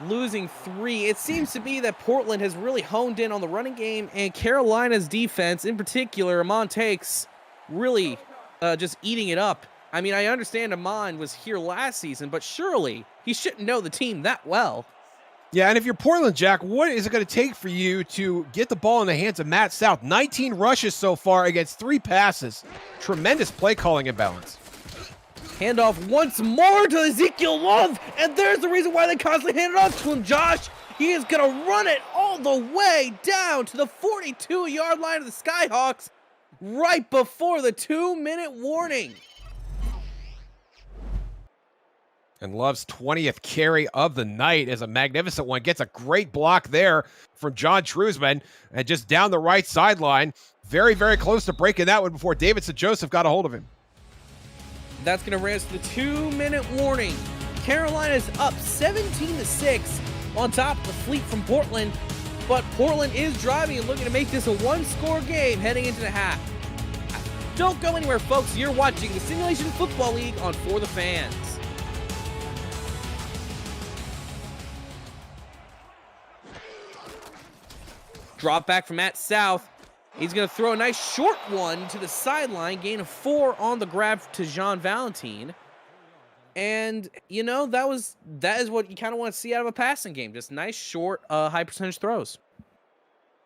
A: Losing 3. It seems to be that Portland has really honed in on the running game, and Carolina's defense, in particular, Amon Takes, really just eating it up. I mean, I understand Amon was here last season, but surely he shouldn't know the team that well.
B: Yeah, and if you're Portland, Jack, what is it going to take for you to get the ball in the hands of Matt South? 19 rushes so far against 3 passes. Tremendous play calling imbalance.
A: Handoff once more to Ezekiel Love, and there's the reason why they constantly hand it off to him, Josh. He is going to run it all the way down to the 42-yard line of the Skyhawks right before the 2-minute warning.
B: And Love's 20th carry of the night is a magnificent one. Gets a great block there from John Trusman, and just down the right sideline. Very, very close to breaking that one before Davidson Joseph got a hold of him.
A: That's going to bring us to the 2-minute warning. Carolina's up 17-6 on top of the Fleet from Portland, but Portland is driving and looking to make this a one-score game heading into the half. Don't go anywhere, folks. You're watching the Simulation Football League on For the Fans. Drop back from Matt South. He's going to throw a nice short one to the sideline. Gain of 4 on the grab to Jean Valentine. And, you know, that is what you kind of want to see out of a passing game. Just nice, short, high percentage throws.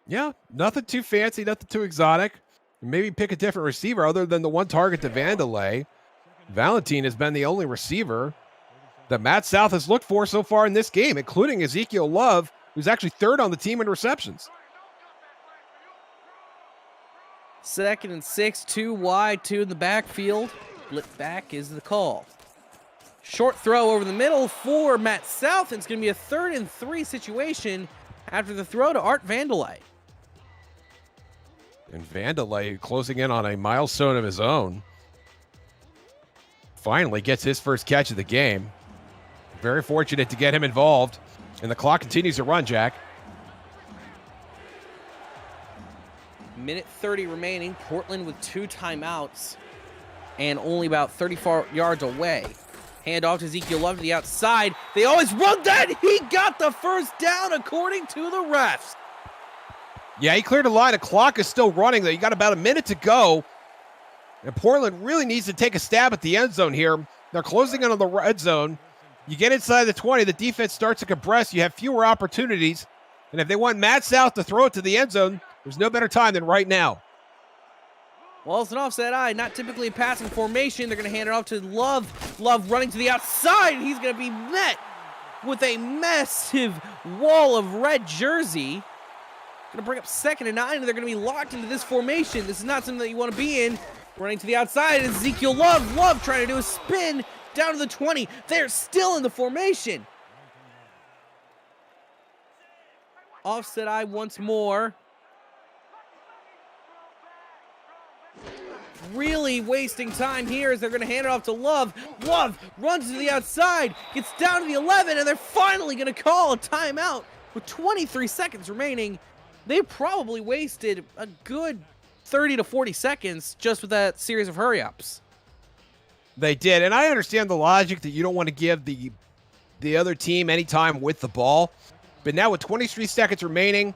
B: Yeah, nothing too fancy, nothing too exotic. Maybe pick a different receiver other than the one target to Vandelay. Valentine has been the only receiver that Matt South has looked for so far in this game, including Ezekiel Love, who's actually 3rd on the team in receptions.
A: 2nd and 6, 2 wide, 2 in the backfield. Split back is the call. Short throw over the middle for Matt South. It's going to be a 3rd and 3 situation after the throw to Art Vandelay.
B: And Vandelay closing in on a milestone of his own. Finally gets his first catch of the game. Very fortunate to get him involved. And the clock continues to run, Jack.
A: Minute 30 remaining. Portland with 2 timeouts and only about 34 yards away. Hand off to Ezekiel Love to the outside. They always run that. He got the first down according to the refs.
B: Yeah, he cleared the line. The clock is still running, though. You got about a minute to go. And Portland really needs to take a stab at the end zone here. They're closing in on the red zone. You get inside the 20, the defense starts to compress. You have fewer opportunities. And if they want Matt South to throw it to the end zone, there's no better time than right now.
A: Well, it's an offset eye, not typically a passing formation. They're going to hand it off to Love. Love running to the outside. He's going to be met with a massive wall of red jersey. Going to bring up 2nd and 9, and they're going to be locked into this formation. This is not something that you want to be in. Running to the outside is Ezekiel Love. Love trying to do a spin down to the 20. They're still in the formation. Offset eye once more. Really wasting time here as they're going to hand it off to Love. Love runs to the outside, gets down to the 11, and they're finally going to call a timeout with 23 seconds remaining. They probably wasted a good 30 to 40 seconds just with that series of hurry-ups.
B: They did, and I understand the logic that you don't want to give the other team any time with the ball. But now with 23 seconds remaining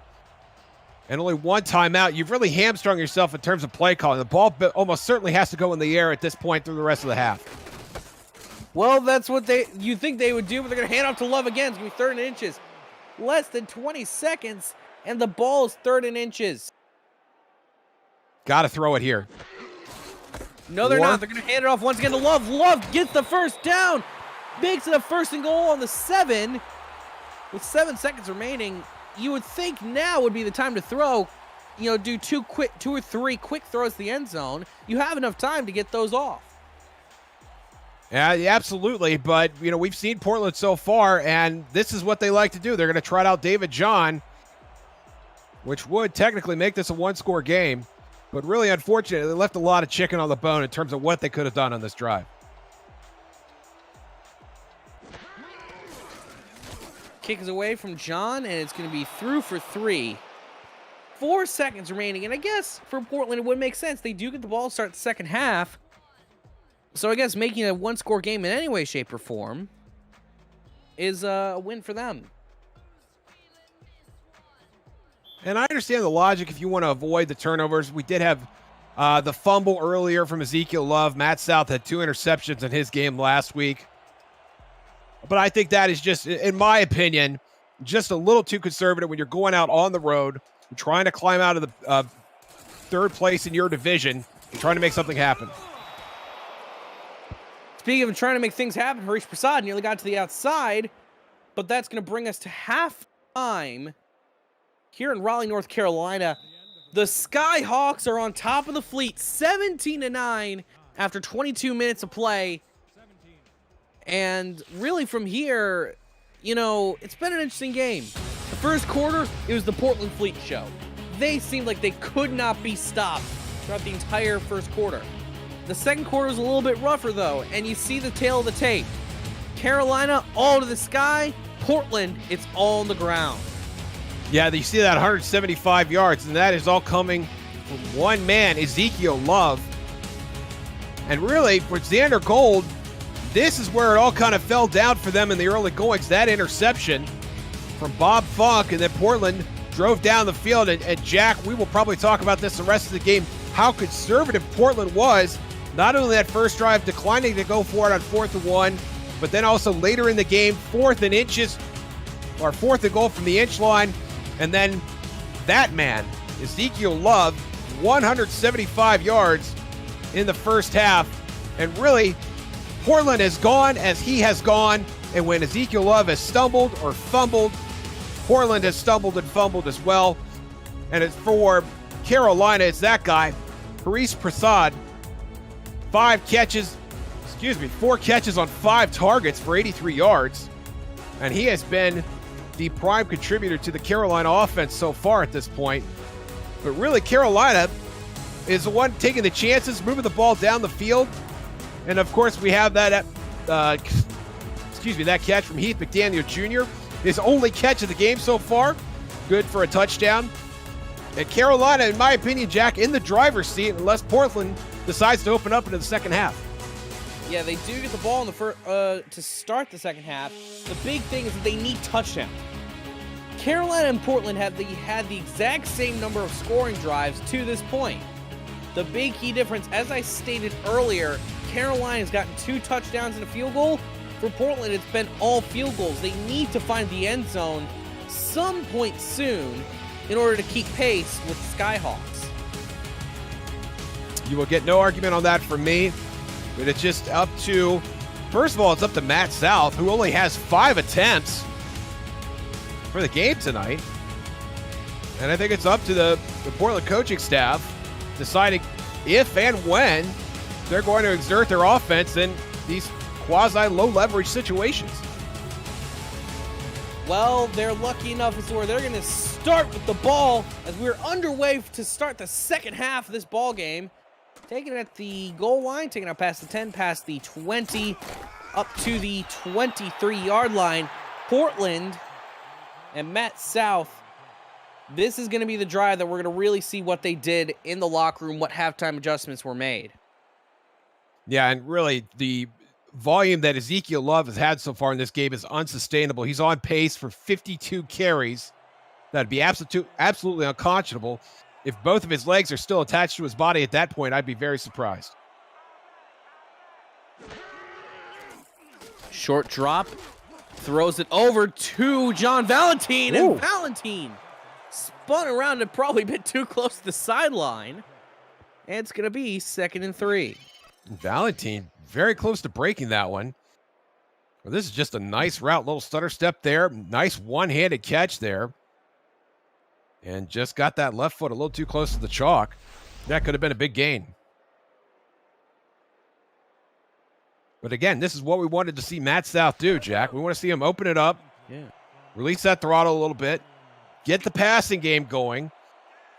B: and only 1 timeout, you've really hamstrung yourself in terms of play calling. The ball almost certainly has to go in the air at this point through the rest of the half.
A: Well, that's what you think they would do, but they're going to hand off to Love again. It's going to be 3rd and inches. Less than 20 seconds, and the ball is 3rd and inches.
B: Got to throw it here.
A: No, they're not. They're going to hand it off once again to Love. Love gets the first down. Makes it a 1st and goal on the 7. With 7 seconds remaining, you would think now would be the time to throw. You know, do 2 or 3 quick throws to the end zone. You have enough time to get those off.
B: Yeah, absolutely. But, you know, we've seen Portland so far, and this is what they like to do. They're going to trot out David John, which would technically make this a 1-score game. But really unfortunate, they left a lot of chicken on the bone in terms of what they could have done on this drive.
A: Kick is away from John, and it's going to be through for 3. 4 seconds remaining, and I guess for Portland it would make sense. They do get the ball to start the second half. So I guess making a 1-score game in any way, shape, or form is a win for them.
B: And I understand the logic if you want to avoid the turnovers. We did have the fumble earlier from Ezekiel Love. Matt South had 2 interceptions in his game last week. But I think that is just, in my opinion, just a little too conservative when you're going out on the road, and trying to climb out of the third place in your division, and trying to make something happen.
A: Speaking of trying to make things happen, Harish Prasad nearly got to the outside, but that's going to bring us to halftime here in Raleigh, North Carolina. The Skyhawks are on top of the Fleet, 17-9 after 22 minutes of play. And really from here, you know, it's been an interesting game. The first quarter, it was the Portland Fleet show. They seemed like they could not be stopped throughout the entire first quarter. The second quarter was a little bit rougher though, and you see the tail of the tape. Carolina, all to the sky. Portland, it's all on the ground.
B: Yeah, you see that 175 yards, and that is all coming from one man, Ezekiel Love. And really, for Xander Gold, this is where it all kind of fell down for them in the early goings. That interception from Bob Funk, and then Portland drove down the field. And Jack, we will probably talk about this the rest of the game, how conservative Portland was. Not only that first drive declining to go for it on 4th and 1, but then also later in the game, 4th and inches, or 4th and goal from the inch line. And then that man, Ezekiel Love, 175 yards in the first half. And really, Portland has gone as he has gone. And when Ezekiel Love has stumbled or fumbled, Portland has stumbled and fumbled as well. And it's for Carolina, it's that guy, Harish Prasad, 4 catches on 5 targets for 83 yards. And he has been the prime contributor to the Carolina offense so far at this point. But really, Carolina is the one taking the chances, moving the ball down the field. And of course, we have that that catch from Heath McDaniel Jr., his only catch of the game so far. Good for a touchdown. And Carolina, in my opinion, Jack, in the driver's seat unless Portland decides to open up into the second half.
A: Yeah, they do get the ball in the to start the second half. The big thing is that they need touchdowns. Carolina and Portland had the exact same number of scoring drives to this point. The big key difference, as I stated earlier, Carolina's gotten 2 touchdowns and a field goal. For Portland, it's been all field goals. They need to find the end zone some point soon in order to keep pace with the Skyhawks.
B: You will get no argument on that from me. But it's just up to, first of all, it's up to Matt South, who only has 5 attempts for the game tonight. And I think it's up to the Portland coaching staff deciding if and when they're going to exert their offense in these quasi-low leverage situations.
A: Well, they're lucky enough as to where they're going to start with the ball as we're underway to start the second half of this ball game. Taking it at the goal line, taking it past the 10, past the 20, up to the 23-yard line. Portland and Matt South, this is going to be the drive that we're going to really see what they did in the locker room, what halftime adjustments were made.
B: Yeah, and really, the volume that Ezekiel Love has had so far in this game is unsustainable. He's on pace for 52 carries. That'd be absolutely unconscionable. If both of his legs are still attached to his body at that point, I'd be very surprised.
A: Short drop, throws it over to John Valentine,
B: Ooh.
A: and Valentine spun around and probably a bit too close to the sideline. And it's going to be 2nd and 3.
B: Valentine very close to breaking that one. Well, this is just a nice route, little stutter step there. Nice one-handed catch there. And just got that left foot a little too close to the chalk. That could have been a big gain. But again, this is what we wanted to see Matt South do, Jack. We want to see him open it up.
A: Yeah.
B: Release that throttle a little bit. Get the passing game going.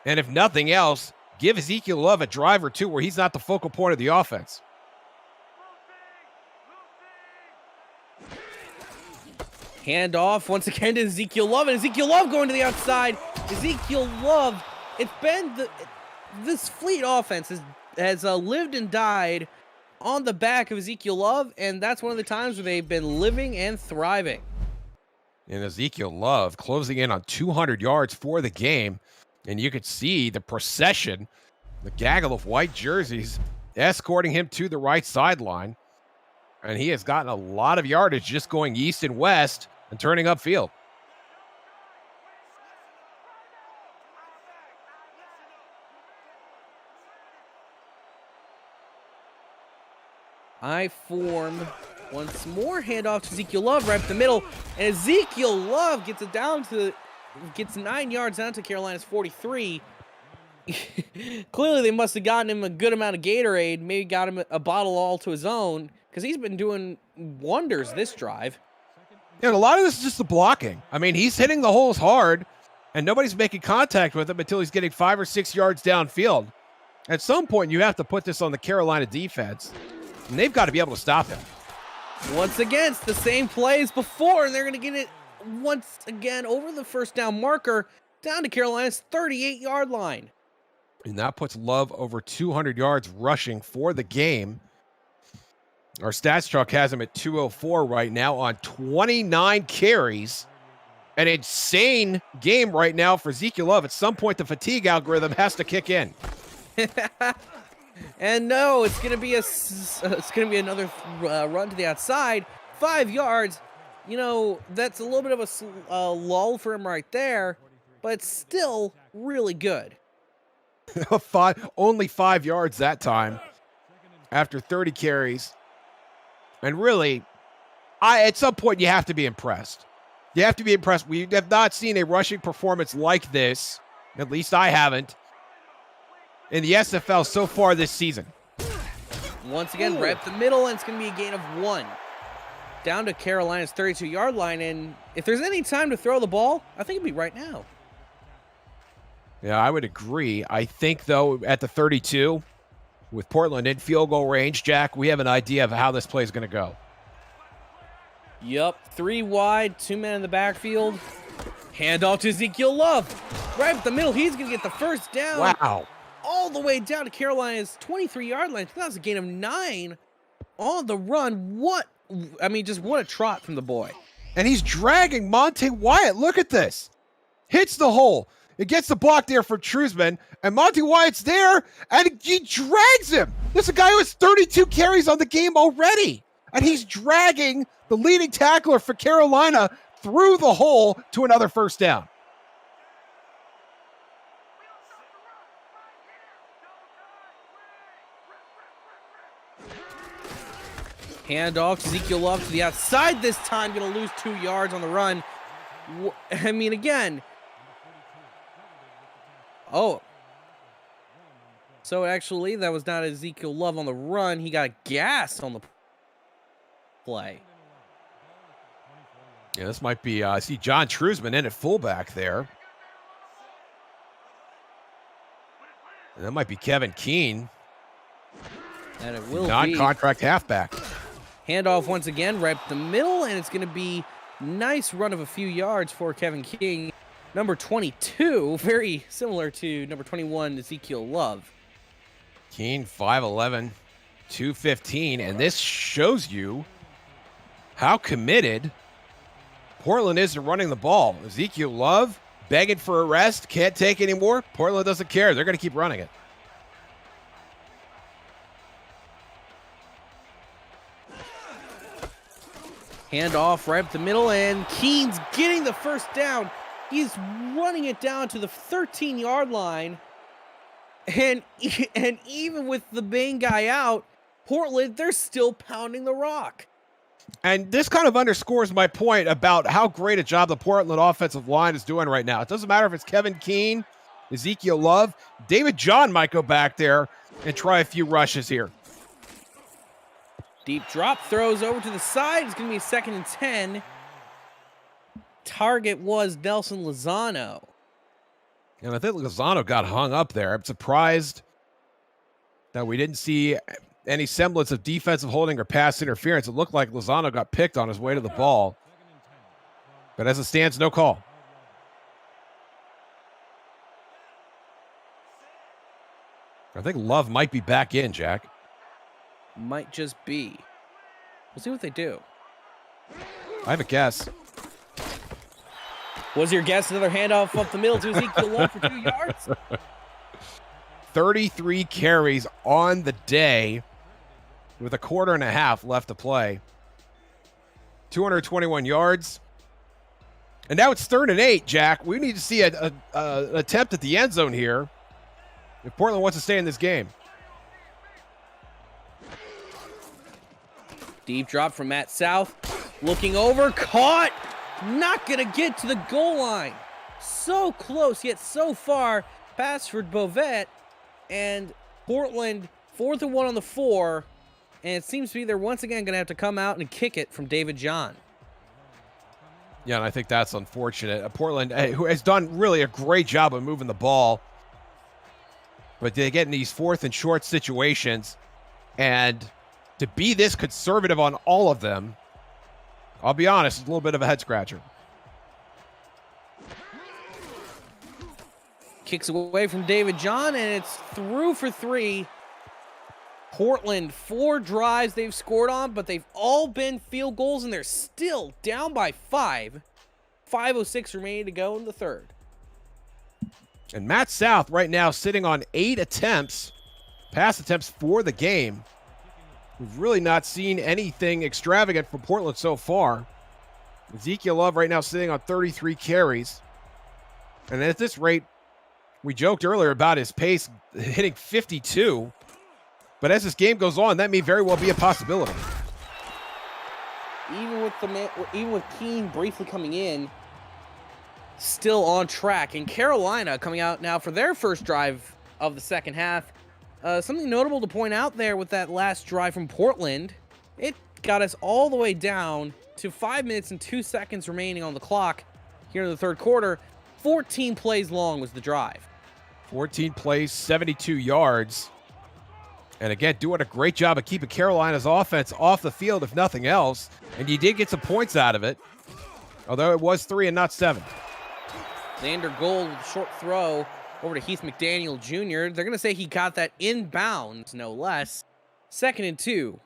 B: And if nothing else, give Ezekiel Love a drive or two where he's not the focal point of the offense.
A: Hand off once again to Ezekiel Love, and Ezekiel Love going to the outside. Ezekiel Love, it's been this Fleet offense has lived and died on the back of Ezekiel Love, and that's one of the times where they've been living and thriving.
B: And Ezekiel Love closing in on 200 yards for the game, and you could see the procession, the gaggle of white jerseys escorting him to the right sideline, and he has gotten a lot of yardage just going east and west and turning upfield.
A: I form once more. Handoff to Ezekiel Love right up the middle. And Ezekiel Love gets it down to, gets 9 yards down to Carolina's 43. Clearly, they must have gotten him a good amount of Gatorade. Maybe got him a bottle all to his own, because he's been doing wonders this drive.
B: Yeah, and a lot of this is just the blocking. I mean, he's hitting the holes hard, and nobody's making contact with him until he's getting 5 or 6 yards downfield. At some point, you have to put this on the Carolina defense, and they've got to be able to stop him.
A: Once again, it's the same play as before, and they're going to get it once again over the first down marker down to Carolina's 38-yard line.
B: And that puts Love over 200 yards rushing for the game. Our stats truck has him at 204 right now on 29 carries. An insane game right now for Ezekiel Love. At some point, the fatigue algorithm has to kick in.
A: And no, it's gonna be another run to the outside, 5 yards. You know, that's a little bit of a lull for him right there, but it's still really good.
B: Only 5 yards that time after 30 carries. And really, at some point, you have to be impressed. You have to be impressed. We have not seen a rushing performance like this, at least I haven't, in the SFL so far this season.
A: Once again, right up the middle, and it's going to be a gain of 1. Down to Carolina's 32-yard line, and if there's any time to throw the ball, I think it'd be right now.
B: Yeah, I would agree. I think, though, at the 32, with Portland in field goal range, Jack, we have an idea of how this play is going to go.
A: Yup, 3 wide, 2 men in the backfield. Handoff to Ezekiel Love. Right up the middle, he's going to get the first down.
B: Wow.
A: All the way down to Carolina's 23-yard line. That was a gain of 9 on the run. What a trot from the boy.
B: And he's dragging Monte Wyatt. Look at this. Hits the hole. It gets the block there from Truzman, and Monty Wyatt's there, and he drags him. This is a guy who has 32 carries on the game already, and he's dragging the leading tackler for Carolina through the hole to another first down.
A: Handoff to Ezekiel Love to the outside this time. Going to lose 2 yards on the run. I mean, again. Oh. So actually, that was not Ezekiel Love on the run. He got gas on the play.
B: Yeah, this might be, I see John Truzman in at fullback there. And that might be Kevin Keene.
A: And it will
B: non-contract halfback.
A: Handoff once again, right up the middle, and it's going to be nice run of a few yards for Kevin King. Number 22, very similar to number 21, Ezekiel Love.
B: Keene, 5'11", 215, and this shows you how committed Portland is to running the ball. Ezekiel Love begging for a rest, can't take anymore. Portland doesn't care. They're going to keep running it.
A: Handoff right up the middle, and Keene's getting the first down. He's running it down to the 13-yard line. And even with the main guy out, Portland, they're still pounding the rock.
B: And this kind of underscores my point about how great a job the Portland offensive line is doing right now. It doesn't matter if it's Kevin Keene, Ezekiel Love, David John might go back there and try a few rushes here.
A: Deep drop, throws over to the side. It's going to be a 2nd and 10. Target was Nelson Lozano.
B: And I think Lozano got hung up there. I'm surprised that we didn't see any semblance of defensive holding or pass interference. It looked like Lozano got picked on his way to the ball. But as it stands, no call. I think Love might be back in, Jack.
A: Might just be. We'll see what they do.
B: I have a guess.
A: Was your guess another handoff up the middle to Ezekiel Love for 2 yards?
B: 33 carries on the day with a quarter and a half left to play. 221 yards. And now it's 3rd and 8, Jack. We need to see an attempt at the end zone here if Portland wants to stay in this game.
A: Deep drop from Matt South. Looking over, caught. Not gonna get to the goal line. So close, yet so far. Pass for Bovet. And Portland 4th and 1 on the 4. And it seems to be they're once again gonna have to come out and kick it from David John.
B: Yeah, and I think that's unfortunate. Portland, who has done really a great job of moving the ball, but they get in these 4th and short situations, and to be this conservative on all of them, I'll be honest, it's a little bit of a head scratcher.
A: Kicks away from David John, and it's through for 3. Portland, 4 drives they've scored on, but they've all been field goals, and they're still down by 5. 5:06 remaining to go in the 3rd.
B: And Matt South right now sitting on 8 pass attempts for the game. We've really not seen anything extravagant from Portland so far. Ezekiel Love right now sitting on 33 carries. And at this rate, we joked earlier about his pace hitting 52. But as this game goes on, that may very well be a possibility.
A: Even with Keene briefly coming in, still on track. And Carolina coming out now for their first drive of the second half. Something notable to point out there with that last drive from Portland, it got us all the way down to 5 minutes and 2 seconds remaining on the clock here in the 3rd quarter. 14 plays long was the drive.
B: 14 plays, 72 yards. And again, doing a great job of keeping Carolina's offense off the field, if nothing else. And you did get some points out of it, although it was 3 and not 7.
A: Xander Gold with a short throw over to Heath McDaniel Jr. They're going to say he got that inbounds, no less. 2nd and 2.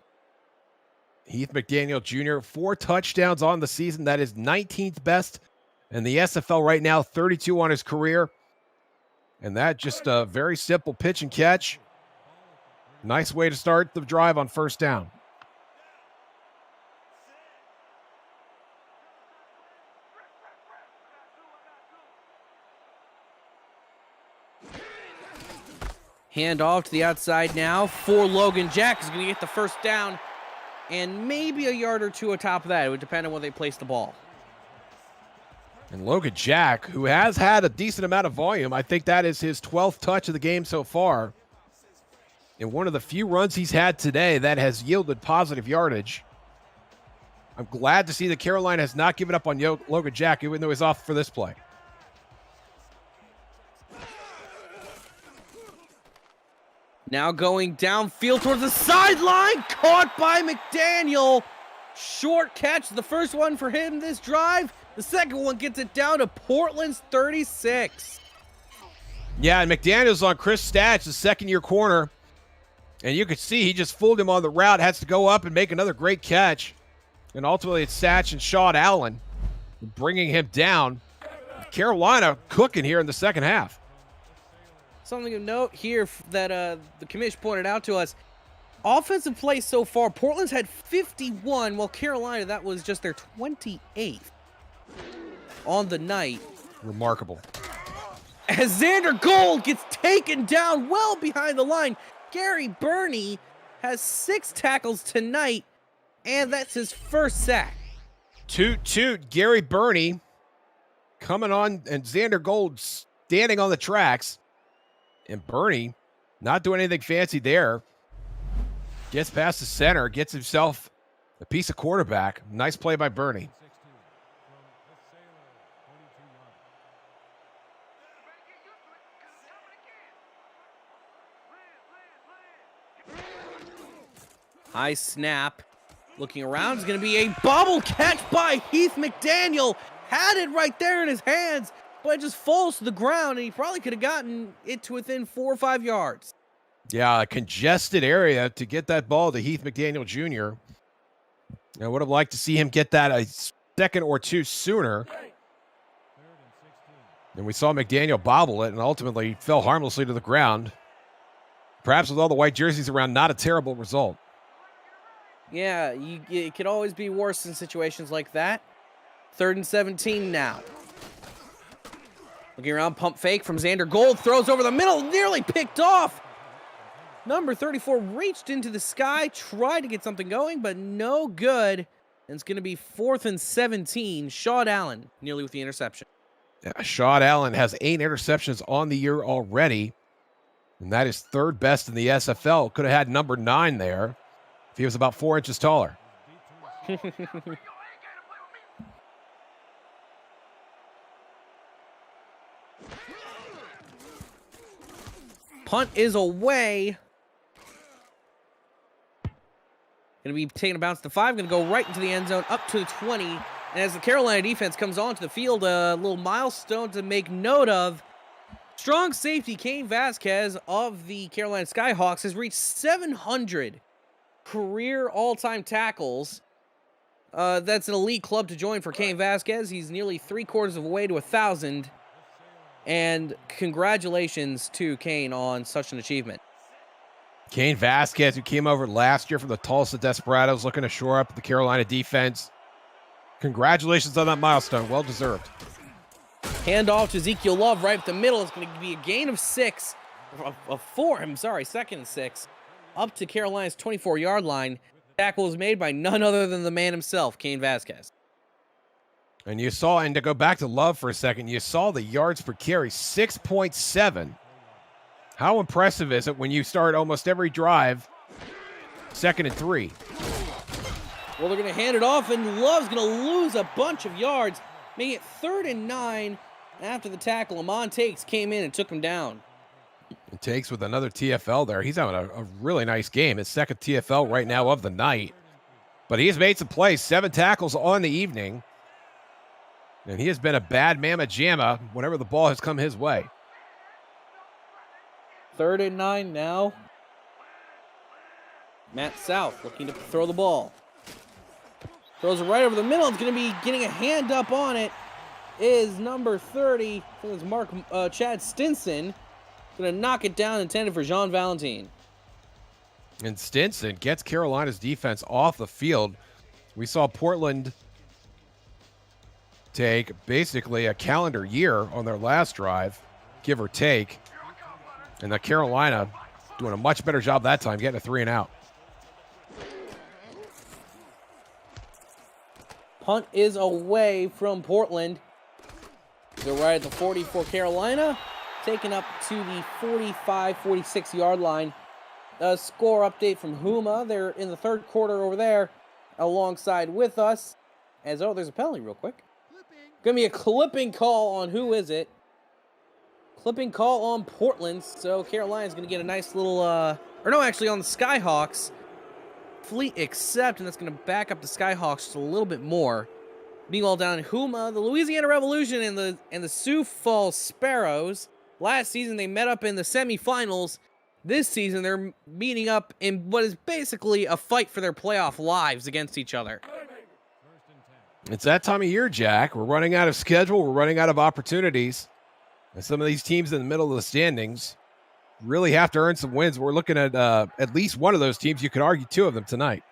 B: Heath McDaniel Jr., 4 touchdowns on the season. That is 19th best in the SFL right now, 32 on his career. And that just a very simple pitch and catch. Nice way to start the drive on 1st down.
A: Hand off to the outside now for Logan Jack. Is going to get the 1st down and maybe a yard or 2 atop of that. It would depend on where they place the ball.
B: And Logan Jack, who has had a decent amount of volume, I think that is his 12th touch of the game so far. And one of the few runs he's had today that has yielded positive yardage. I'm glad to see that Carolina has not given up on Logan Jack, even though he's off for this play.
A: Now going downfield towards the sideline, caught by McDaniel. Short catch, the first one for him this drive. The second one gets it down to Portland's 36.
B: Yeah, and McDaniel's on Chris Statch, the 2nd-year corner. And you could see he just fooled him on the route, has to go up and make another great catch. And ultimately it's Statch and Sean Allen bringing him down. Carolina cooking here in the second half.
A: Something of note here that the commission pointed out to us. Offensive plays so far, Portland's had 51, while Carolina, that was just their 28th on the night.
B: Remarkable.
A: As Xander Gold gets taken down well behind the line, Gary Burney has 6 tackles tonight, and that's his 1st sack.
B: Toot, Gary Burney coming on, and Xander Gold standing on the tracks. And Burney not doing anything fancy there. Gets past the center, gets himself a piece of quarterback. Nice play by Burney.
A: High snap. Looking around is going to be a bobble catch by Heath McDaniel. Had it right there in his hands, but it just falls to the ground, and he probably could have gotten it to within 4 or 5 yards.
B: Yeah, a congested area to get that ball to Heath McDaniel Jr. I would have liked to see him get that a second or two sooner. And we saw McDaniel bobble it and ultimately fell harmlessly to the ground. Perhaps with all the white jerseys around, not a terrible result.
A: Yeah, it could always be worse in situations like that. 3rd and 17 now. Looking around, pump fake from Xander Gold. Throws over the middle, nearly picked off. Number 34 reached into the sky, tried to get something going, but no good. And it's going to be 4th and 17. Shawn Allen nearly with the interception.
B: Yeah, Shawn Allen has 8 interceptions on the year already, and that is 3rd best in the SFL. Could have had number 9 there if he was about 4 inches taller.
A: Punt is away. Going to be taking a bounce to 5. Going to go right into the end zone, up to the 20. And as the Carolina defense comes onto the field, a little milestone to make note of. Strong safety Cain Vasquez of the Carolina Skyhawks has reached 700 career all-time tackles. That's an elite club to join for Cain Vasquez. He's nearly 3/4 of the way to 1,000. And congratulations to Cain on such an achievement.
B: Cain Vasquez, who came over last year from the Tulsa Desperados, looking to shore up the Carolina defense. Congratulations on that milestone. Well deserved.
A: Handoff to Ezekiel Love right up the middle. It's going to be a gain of 6. Of 4, I'm sorry, 2nd and 6. Up to Carolina's 24-yard line. Tackle was made by none other than the man himself, Cain Vasquez.
B: And you saw, and to go back to Love for a second, you saw the yards per carry, 6.7. How impressive is it when you start almost every drive 2nd and 3?
A: Well, they're going to hand it off, and Love's going to lose a bunch of yards, making it 3rd and 9. After the tackle, Amon Takes came in and took him down.
B: And Takes with another TFL there. He's having a really nice game. His 2nd TFL right now of the night. But he has made some plays, 7 tackles on the evening. And he has been a bad mamma jamma whenever the ball has come his way.
A: 3rd and 9 now. Matt South looking to throw the ball. Throws it right over the middle. It's going to be getting a hand up on it. Is number 30. I think it's Chad Stinson. Going to knock it down, intended for Jean Valentine.
B: And Stinson gets Carolina's defense off the field. We saw Portland take basically a calendar year on their last drive, give or take. And the Carolina doing a much better job that time, getting a 3 and out.
A: Punt is away from Portland. They're right at the 40 for Carolina, taken up to the 45-46 yard line. A score update from Huma. They're in the 3rd quarter over there alongside with us. There's a penalty real quick. Going to be a clipping call on who is it? Clipping call on Portland. So Carolina's going to get a nice little, on the Skyhawks. Fleet accept, and that's going to back up the Skyhawks just a little bit more. Meanwhile, down in Huma, the Louisiana Revolution and the Sioux Falls Sparrows. Last season, they met up in the semifinals. This season, they're meeting up in what is basically a fight for their playoff lives against each other.
B: It's that time of year, Jack. We're running out of schedule. We're running out of opportunities. And some of these teams in the middle of the standings really have to earn some wins. We're looking at least one of those teams. You could argue 2 of them tonight.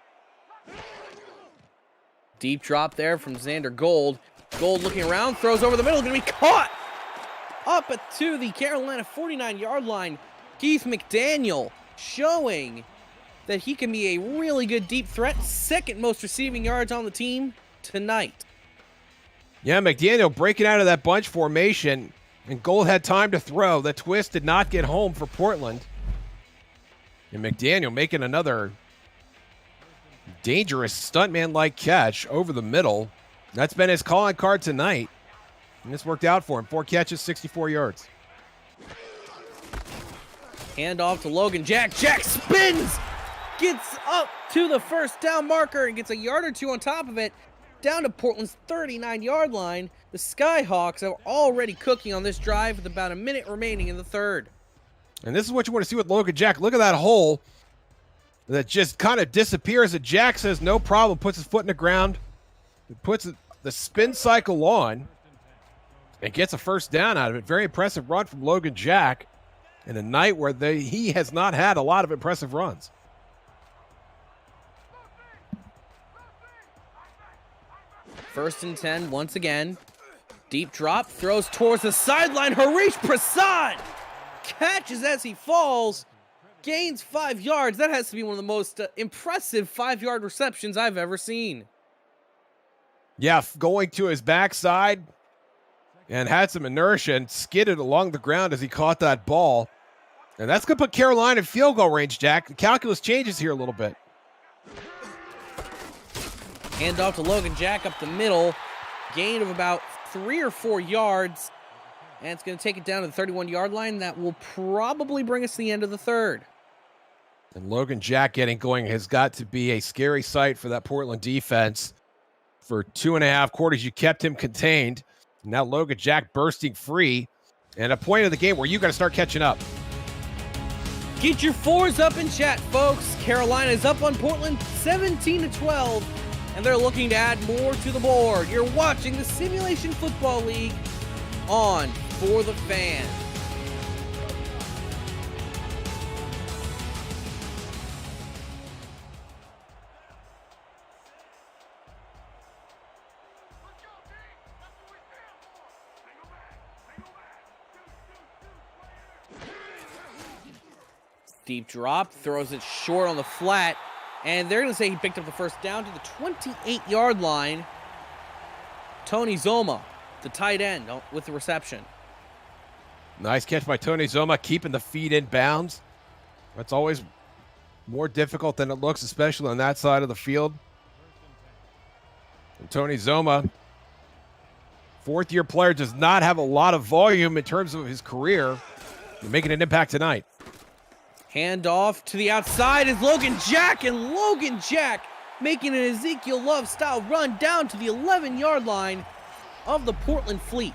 A: Deep drop there from Xander Gold. Gold looking around, throws over the middle, going to be caught up to the Carolina 49-yard line. Keith McDaniel showing that he can be a really good deep threat. 2nd most receiving yards on the team tonight.
B: Yeah, McDaniel breaking out of that bunch formation, and Gold had time to throw. The twist did not get home for Portland. And McDaniel making another dangerous stuntman-like catch over the middle. That's been his calling card tonight. And this worked out for him. 4 catches, 64 yards.
A: Hand off to Logan Jack. Jack spins! Gets up to the 1st down marker and gets a yard or 2 on top of it. Down to Portland's 39-yard line. The Skyhawks are already cooking on this drive with about a minute remaining in the 3rd.
B: And this is what you want to see with Logan Jack. Look at that hole that just kind of disappears. And Jack says no problem, puts his foot in the ground, puts the spin cycle on, and gets a 1st down out of it. Very impressive run from Logan Jack in a night where he has not had a lot of impressive runs.
A: First and 10 once again. Deep drop, throws towards the sideline. Harish Prasad catches as he falls. gains 5 yards. That has to be one of the most impressive 5-yard receptions I've ever seen.
B: Yeah, going to his backside and had some inertia and skidded along the ground as he caught that ball. And that's going to put Carolina in field goal range, Jack. The calculus changes here a little bit.
A: Hand off to Logan Jack up the middle. Gain of about 3 or 4 yards. And it's going to take it down to the 31-yard line. That will probably bring us to the end of the third.
B: And Logan Jack getting going has got to be a scary sight for that Portland defense. For 2.5 quarters, you kept him contained. Now Logan Jack bursting free. And a point of the game where you got to start catching up.
A: Get your 4s up in chat, folks. Carolina is up on Portland 17-12. And they're looking to add more to the board. You're watching the Simulation Football League on For the Fans. Deep drop, throws it short on the flat. And they're going to say he picked up the first down to the 28-yard line. Tony Zoma, the tight end, with the reception.
B: Nice catch by Tony Zoma, keeping the feet in bounds. That's always more difficult than it looks, especially on that side of the field. And Tony Zoma, fourth-year player, does not have a lot of volume in terms of his career. He's making an impact tonight.
A: Hand off to the outside is Logan Jack, and Logan Jack making an Ezekiel Love-style run down to the 11-yard line of the Portland Fleet.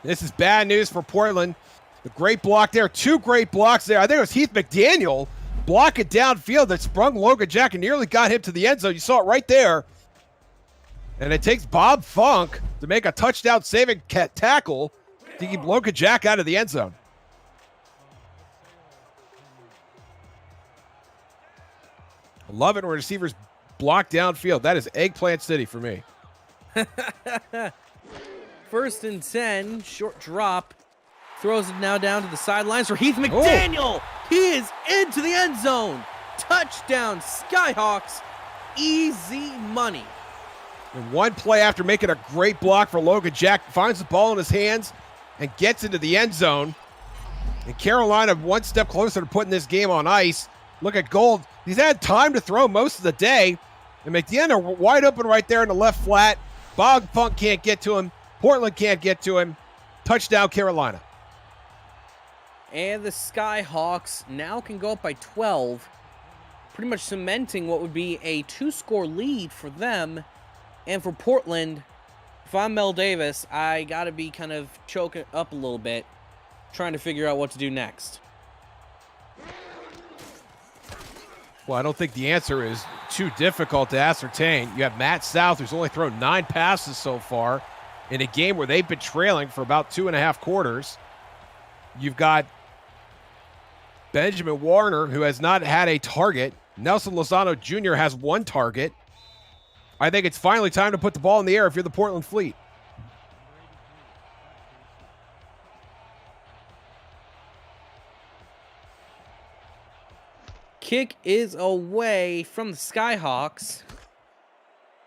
B: This is bad news for Portland. The great block there, 2 great blocks there. I think it was Heath McDaniel blocking downfield that sprung Logan Jack and nearly got him to the end zone. You saw it right there. And it takes Bob Funk to make a touchdown-saving tackle to keep Logan Jack out of the end zone. I love it when receivers block downfield. That is eggplant city for me.
A: 1st and 10, short drop. Throws it now down to the sidelines for Heath McDaniel. He is into the end zone. Touchdown, Skyhawks. Easy money.
B: And one play after making a great block for Logan Jack, finds the ball in his hands and gets into the end zone. And Carolina one step closer to putting this game on ice. Look at Gold. He's had time to throw most of the day. And McDaniel wide open right there in the left flat. Bob Funk can't get to him. Portland can't get to him. Touchdown, Carolina.
A: And the Skyhawks now can go up by 12. Pretty much cementing what would be a 2-score lead for them. And for Portland, if I'm Mel Davis, I got to be kind of choking up a little bit, trying to figure out what to do next.
B: Well, I don't think the answer is too difficult to ascertain. You have Matt South, who's only thrown 9 passes so far in a game where they've been trailing for about 2.5 quarters. You've got Benjamin Warner, who has not had a target. Nelson Lozano Jr. has 1 target. I think it's finally time to put the ball in the air if you're the Portland Fleet.
A: Kick is away from the Skyhawks.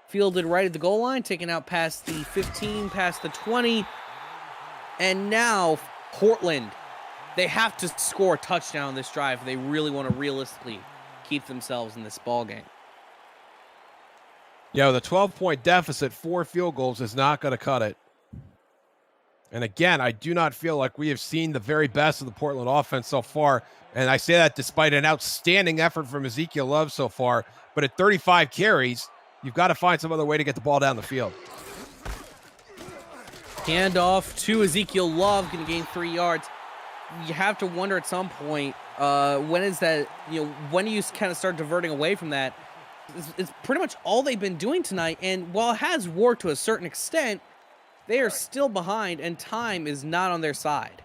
A: Fielded right at the goal line, taken out past the 15, past the 20. And now Portland, they have to score a touchdown on this drive if they really want to realistically keep themselves in this ball game.
B: Yeah, with a 12-point deficit, 4 field goals is not going to cut it. And again, I do not feel like we have seen the very best of the Portland offense so far. And I say that despite an outstanding effort from Ezekiel Love so far. But at 35 carries, you've got to find some other way to get the ball down the field.
A: Handoff to Ezekiel Love, going to gain 3 yards. You have to wonder at some point, when is that, when do you kind of start diverting away from that? It's pretty much all they've been doing tonight. And while it has worked to a certain extent, they are still behind and time is not on their side.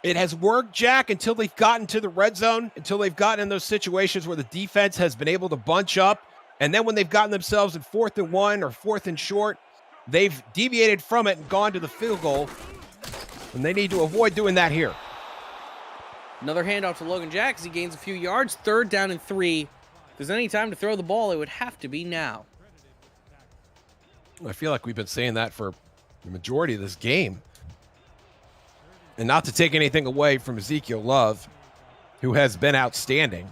B: It has worked, Jack, until they've gotten to the red zone, until they've gotten in those situations where the defense has been able to bunch up. And then when they've gotten themselves in 4th and 1 or 4th and short, they've deviated from it and gone to the field goal. And they need to avoid doing that here.
A: Another handoff to Logan Jack as he gains a few yards. 3rd down and 3. If there's any time to throw the ball, it would have to be now.
B: I feel like we've been saying that for the majority of this game. And not to take anything away from Ezekiel Love, who has been outstanding.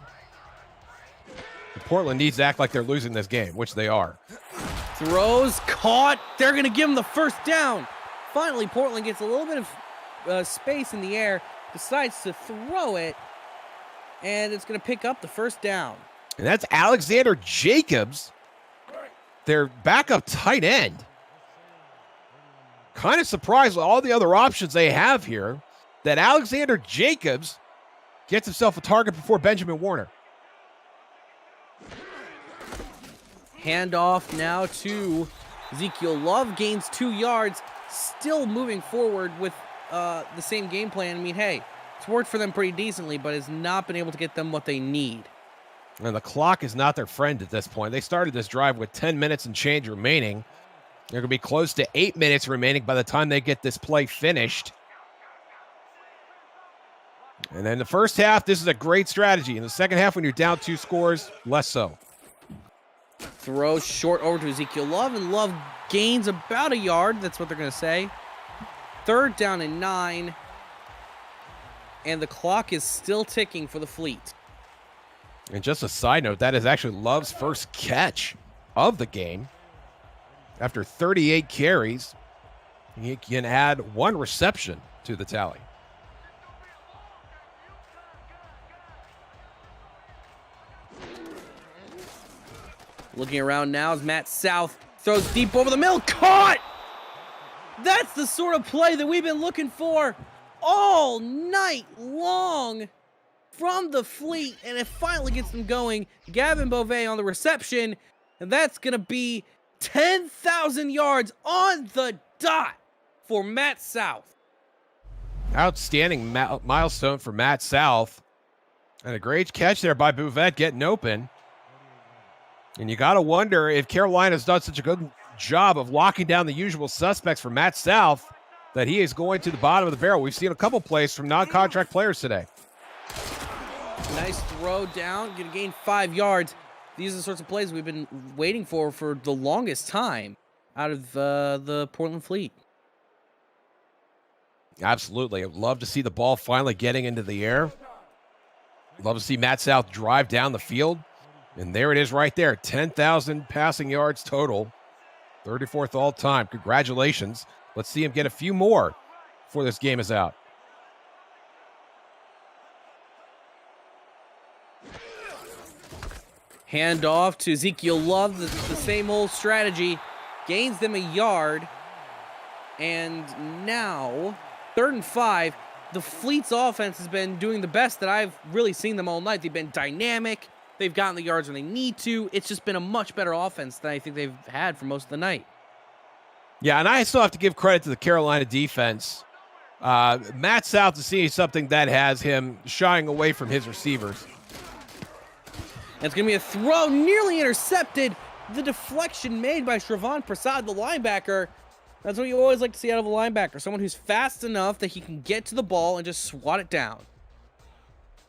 B: Portland needs to act like they're losing this game, which they are.
A: Throws, caught. They're going to give him the 1st down. Finally, Portland gets a little bit of space in the air, decides to throw it, and it's going to pick up the 1st down.
B: And that's Alexander Jacobs, their backup tight end. Kind of surprised with all the other options they have here that Alexander Jacobs gets himself a target before Benjamin Warner.
A: Handoff now to Ezekiel Love, gains 2 yards, still moving forward with the same game plan. I mean, hey, it's worked for them pretty decently, but has not been able to get them what they need.
B: And the clock is not their friend at this point. They started this drive with 10 minutes and change remaining. They're going to be close to 8 minutes remaining by the time they get this play finished. And then the first half, this is a great strategy. In the second half, when you're down 2 scores, less so.
A: Throw short over to Ezekiel Love, and Love gains about a yard. That's what they're going to say. 3rd down and 9. And the clock is still ticking for the Fleet.
B: And just a side note, that is actually Love's first catch of the game. After 38 carries, he can add 1 reception to the tally.
A: Looking around now as Matt South throws deep over the middle. Caught! That's the sort of play that we've been looking for all night long from the Fleet, and it finally gets them going. Gavin Beauvais on the reception, and that's going to be 10,000 yards on the dot for Matt South.
B: Outstanding milestone for Matt South. And a great catch there by Beauvais getting open. And you got to wonder if Carolina's done such a good job of locking down the usual suspects for Matt South that he is going to the bottom of the barrel. We've seen a couple plays from non-contract players today.
A: Nice throw down, going to gain 5 yards. These are the sorts of plays we've been waiting for the longest time out of the Portland Fleet.
B: Absolutely. I'd love to see the ball finally getting into the air. Love to see Matt South drive down the field. And there it is right there. 10,000 passing yards total. 34th all time. Congratulations. Let's see him get a few more before this game is out.
A: Hand off to Ezekiel Love. The same old strategy. Gains them a yard. And now, 3rd and 5. The Fleet's offense has been doing the best that I've really seen them all night. They've been dynamic. They've gotten the yards when they need to. It's just been a much better offense than I think they've had for most of the night.
B: Yeah, and I still have to give credit to the Carolina defense. Matt South is seeing something that has him shying away from his receivers.
A: And it's going to be a throw nearly intercepted. The deflection made by Shravan Prasad, the linebacker. That's what you always like to see out of a linebacker. Someone who's fast enough that he can get to the ball and just swat it down.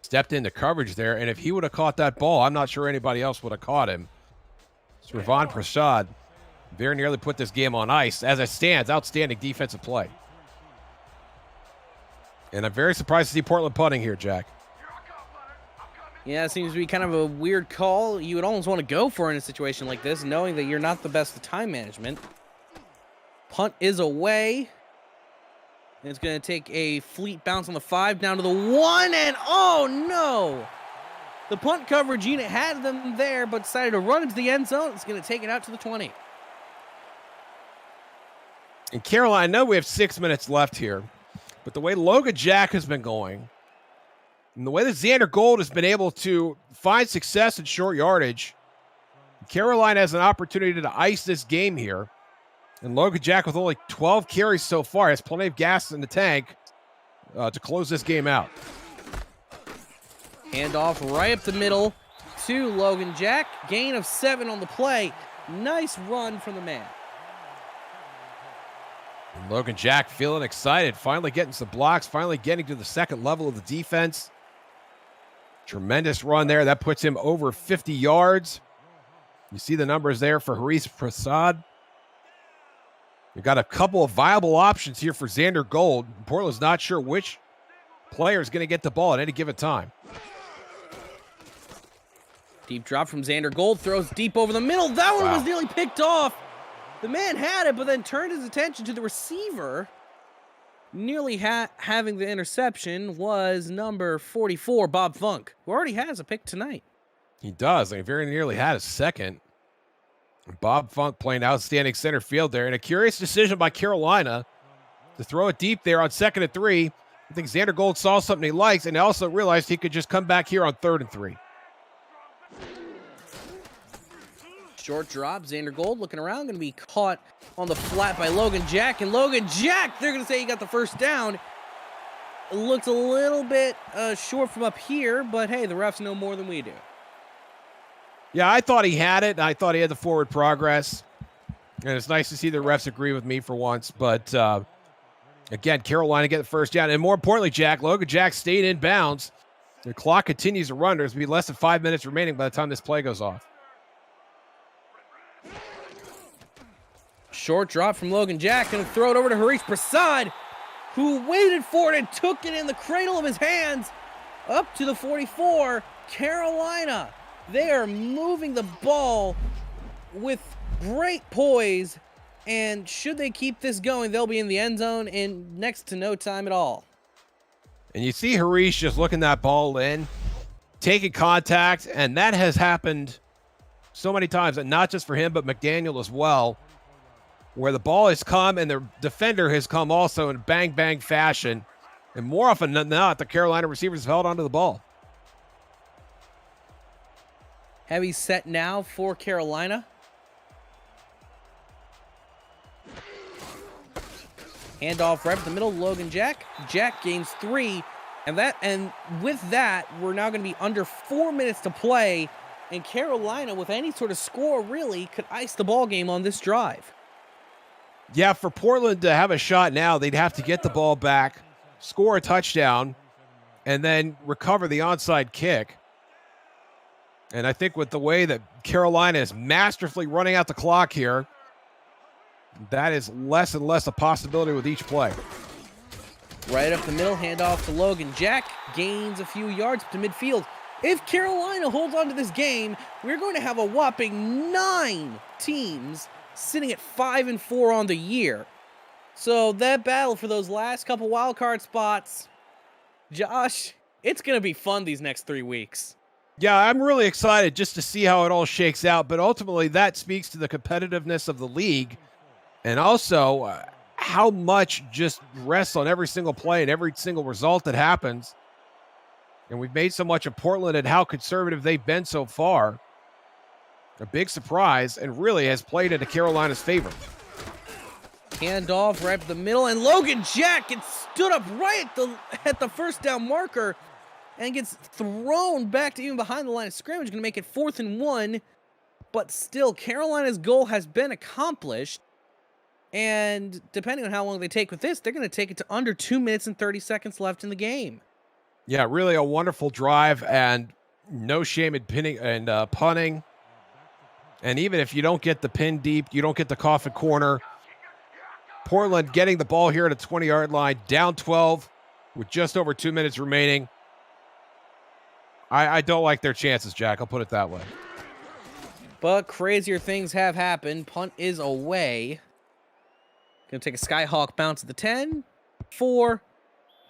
B: Stepped into coverage there, and if he would have caught that ball, I'm not sure anybody else would have caught him. Shravan Prasad very nearly put this game on ice. As it stands, outstanding defensive play. And I'm very surprised to see Portland punting here, Jack.
A: Yeah, it seems to be kind of a weird call. You would almost want to go for in a situation like this, knowing that you're not the best at time management. Punt is away. And it's going to take a Fleet bounce on the 5 down to the 1, and oh no! The punt coverage unit had them there, but decided to run into the end zone. It's going to take it out to the 20.
B: And Carolina, I know we have 6 minutes left here, but the way Logan Jack has been going, and the way that Xander Gold has been able to find success in short yardage, Carolina has an opportunity to ice this game here. And Logan Jack, with only 12 carries so far, has plenty of gas in the tank to close this game out.
A: Handoff right up the middle to Logan Jack. Gain of 7 on the play. Nice run from the man.
B: And Logan Jack feeling excited, finally getting some blocks, finally getting to the second level of the defense. Tremendous run there. That puts him over 50 yards. You see the numbers there for Haris Prasad. We've got a couple of viable options here for Xander Gold. Portland's not sure which player is going to get the ball at any given time.
A: Deep drop from Xander Gold, throws deep over the middle. That one was nearly picked off. The man had it, but then turned his attention to the receiver. Nearly having the interception was number 44, Bob Funk, who already has a pick tonight.
B: He does. He very nearly had a second. Bob Funk playing outstanding center field there. And a curious decision by Carolina to throw it deep there on 2nd and 3. I think Xander Gold saw something he likes and also realized he could just come back here on 3rd and 3.
A: Short drop, Xander Gold looking around, going to be caught on the flat by Logan Jack. And Logan Jack, they're going to say he got the first down. It looks a little bit short from up here, but hey, the refs know more than we do.
B: Yeah, I thought he had it. I thought he had the forward progress. And it's nice to see the refs agree with me for once. But, again, Carolina get the first down. And more importantly, Logan Jack stayed in bounds. The clock continues to run. There's going to be less than 5 minutes remaining by the time this play goes off.
A: Short drop from Logan Jack. Going to throw it over to Haris Prasad, who waited for it and took it in the cradle of his hands up to the 44. Carolina, they are moving the ball with great poise, and should they keep this going, they'll be in the end zone in next to no time at all.
B: And you see Haris just looking that ball in, taking contact, and that has happened so many times, and not just for him, but McDaniel as well, where the ball has come and the defender has come also in bang-bang fashion, and more often than not, the Carolina receivers have held onto the ball.
A: Heavy set now for Carolina. Handoff right up the middle, Logan Jack. Jack gains 3, and with that, we're now going to be under 4 minutes to play, and Carolina, with any sort of score, really could ice the ball game on this drive.
B: Yeah, for Portland to have a shot now, they'd have to get the ball back, score a touchdown, and then recover the onside kick. And I think with the way that Carolina is masterfully running out the clock here, that is less and less a possibility with each play.
A: Right up the middle, handoff to Logan Jack, gains a few yards to midfield. If Carolina holds on to this game, we're going to have a whopping 9 teams sitting at 5-4 on the year. So that battle for those last couple wild card spots, Josh, it's going to be fun these next 3 weeks.
B: Yeah, I'm really excited just to see how it all shakes out, but ultimately that speaks to the competitiveness of the league and also how much just rests on every single play and every single result that happens. And we've made so much of Portland and how conservative they've been so far. A big surprise, and really has played into Carolina's favor.
A: Handoff right up the middle, and Logan Jack gets stood up right at the first down marker and gets thrown back to even behind the line of scrimmage. Going to make it 4th and 1, but still, Carolina's goal has been accomplished. And depending on how long they take with this, they're going to take it to under 2 minutes and 30 seconds left in the game.
B: Yeah, really a wonderful drive, and no shame in pinning and punting. And even if you don't get the pin deep, you don't get the coffin corner. Portland getting the ball here at a 20-yard line, down 12 with just over 2 minutes remaining. I don't like their chances, Jack. I'll put it that way.
A: But crazier things have happened. Punt is away. Going to take a Skyhawk bounce at the 10, 4,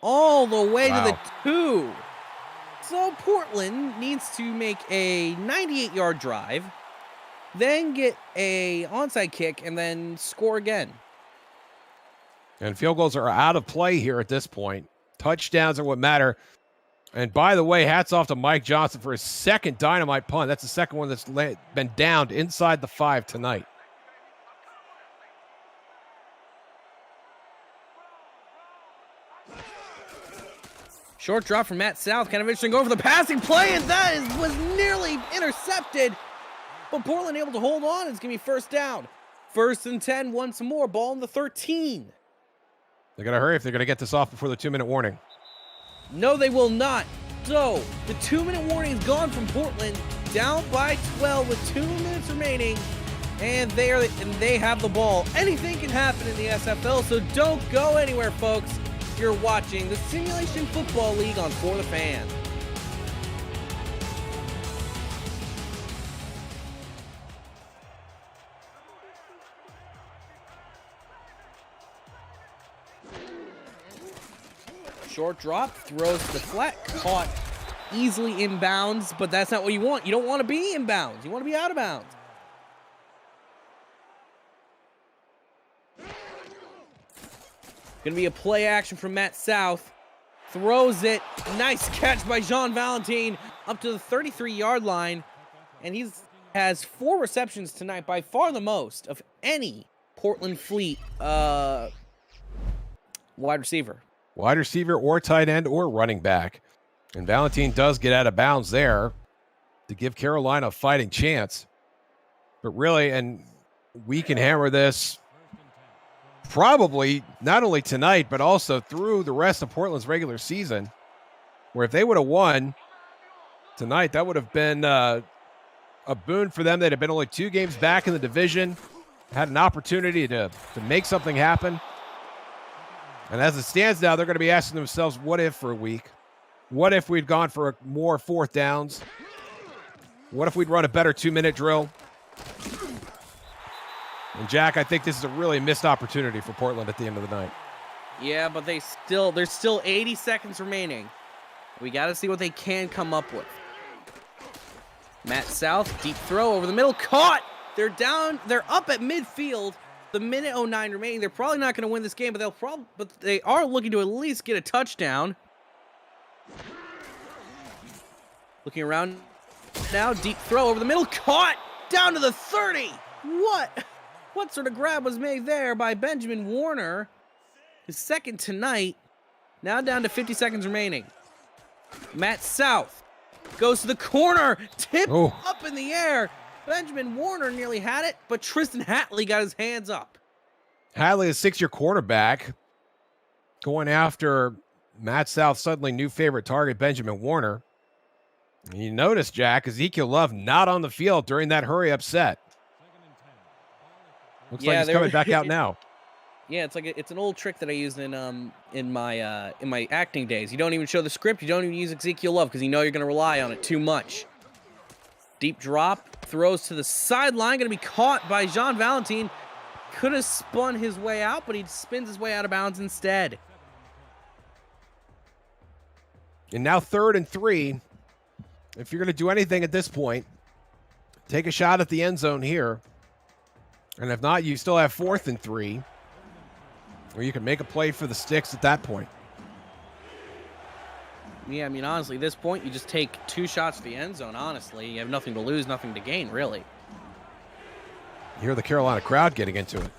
A: all the way to the 2. So Portland needs to make a 98-yard drive, then get a onside kick, and then score again.
B: And field goals are out of play here at this point. Touchdowns are what matter. And by the way, hats off to Mike Johnson for his second dynamite punt. That's the second one that's been downed inside the 5 tonight.
A: Short drop from Matt South, kind of interesting over the passing play, and that was nearly intercepted. But Portland able to hold on. It's going to be first down. 1st and 10, once more. Ball in the 13.
B: They got to hurry if they're going to get this off before the 2-minute warning.
A: No, they will not. So, the 2-minute warning is gone from Portland, down by 12 with 2 minutes remaining, and they have the ball. Anything can happen in the SFL, so don't go anywhere, folks. You're watching the Simulation Football League on For the Fans. Short drop, throws to the flat, caught easily inbounds, but that's not what you want. You don't want to be inbounds. You want to be out of bounds. Gonna be a play action from Matt South. Throws it. Nice catch by Jean Valentine up to the 33-yard line. And has 4 receptions tonight, by far the most of any Portland Fleet wide receiver.
B: Wide receiver or tight end or running back. And Valentine does get out of bounds there to give Carolina a fighting chance. But really, and we can hammer this probably not only tonight, but also through the rest of Portland's regular season, where if they would have won tonight, that would have been a boon for them. They'd have been only 2 games back in the division, had an opportunity to make something happen. And as it stands now, they're going to be asking themselves, what if for a week? What if we'd gone for more 4th downs? What if we'd run a better 2-minute drill? And Jack, I think this is a really missed opportunity for Portland at the end of the night.
A: Yeah, but there's still 80 seconds remaining. We got to see what they can come up with. Matt South, deep throw over the middle, caught. They're up at midfield. The minute 09 remaining. They're probably not going to win this game, but they are looking to at least get a touchdown. Looking around now, deep throw over the middle, caught down to the 30. What sort of grab was made there by Benjamin Warner? His 2nd tonight. Now down to 50 seconds remaining. Matt South goes to the corner, tipped up in the air. Benjamin Warner nearly had it, but Tristan Hatley got his hands up.
B: Hatley, a 6-year quarterback, going after Matt South's suddenly new favorite target, Benjamin Warner. And you notice, Jack, Ezekiel Love not on the field during that hurry-up set. Looks like he's coming back out now.
A: Yeah, it's an old trick that I used in my acting days. You don't even show the script. You don't even use Ezekiel Love because you know you're going to rely on it too much. Deep drop, throws to the sideline, going to be caught by Jean Valentine. Could have spun his way out, but he spins his way out of bounds instead.
B: And now 3rd and 3. If you're going to do anything at this point, take a shot at the end zone here. And if not, you still have 4th and 3. Or you can make a play for the sticks at that point.
A: Yeah, I mean, honestly, at this point, you just take 2 shots to the end zone, honestly. You have nothing to lose, nothing to gain, really.
B: You hear the Carolina crowd getting into it.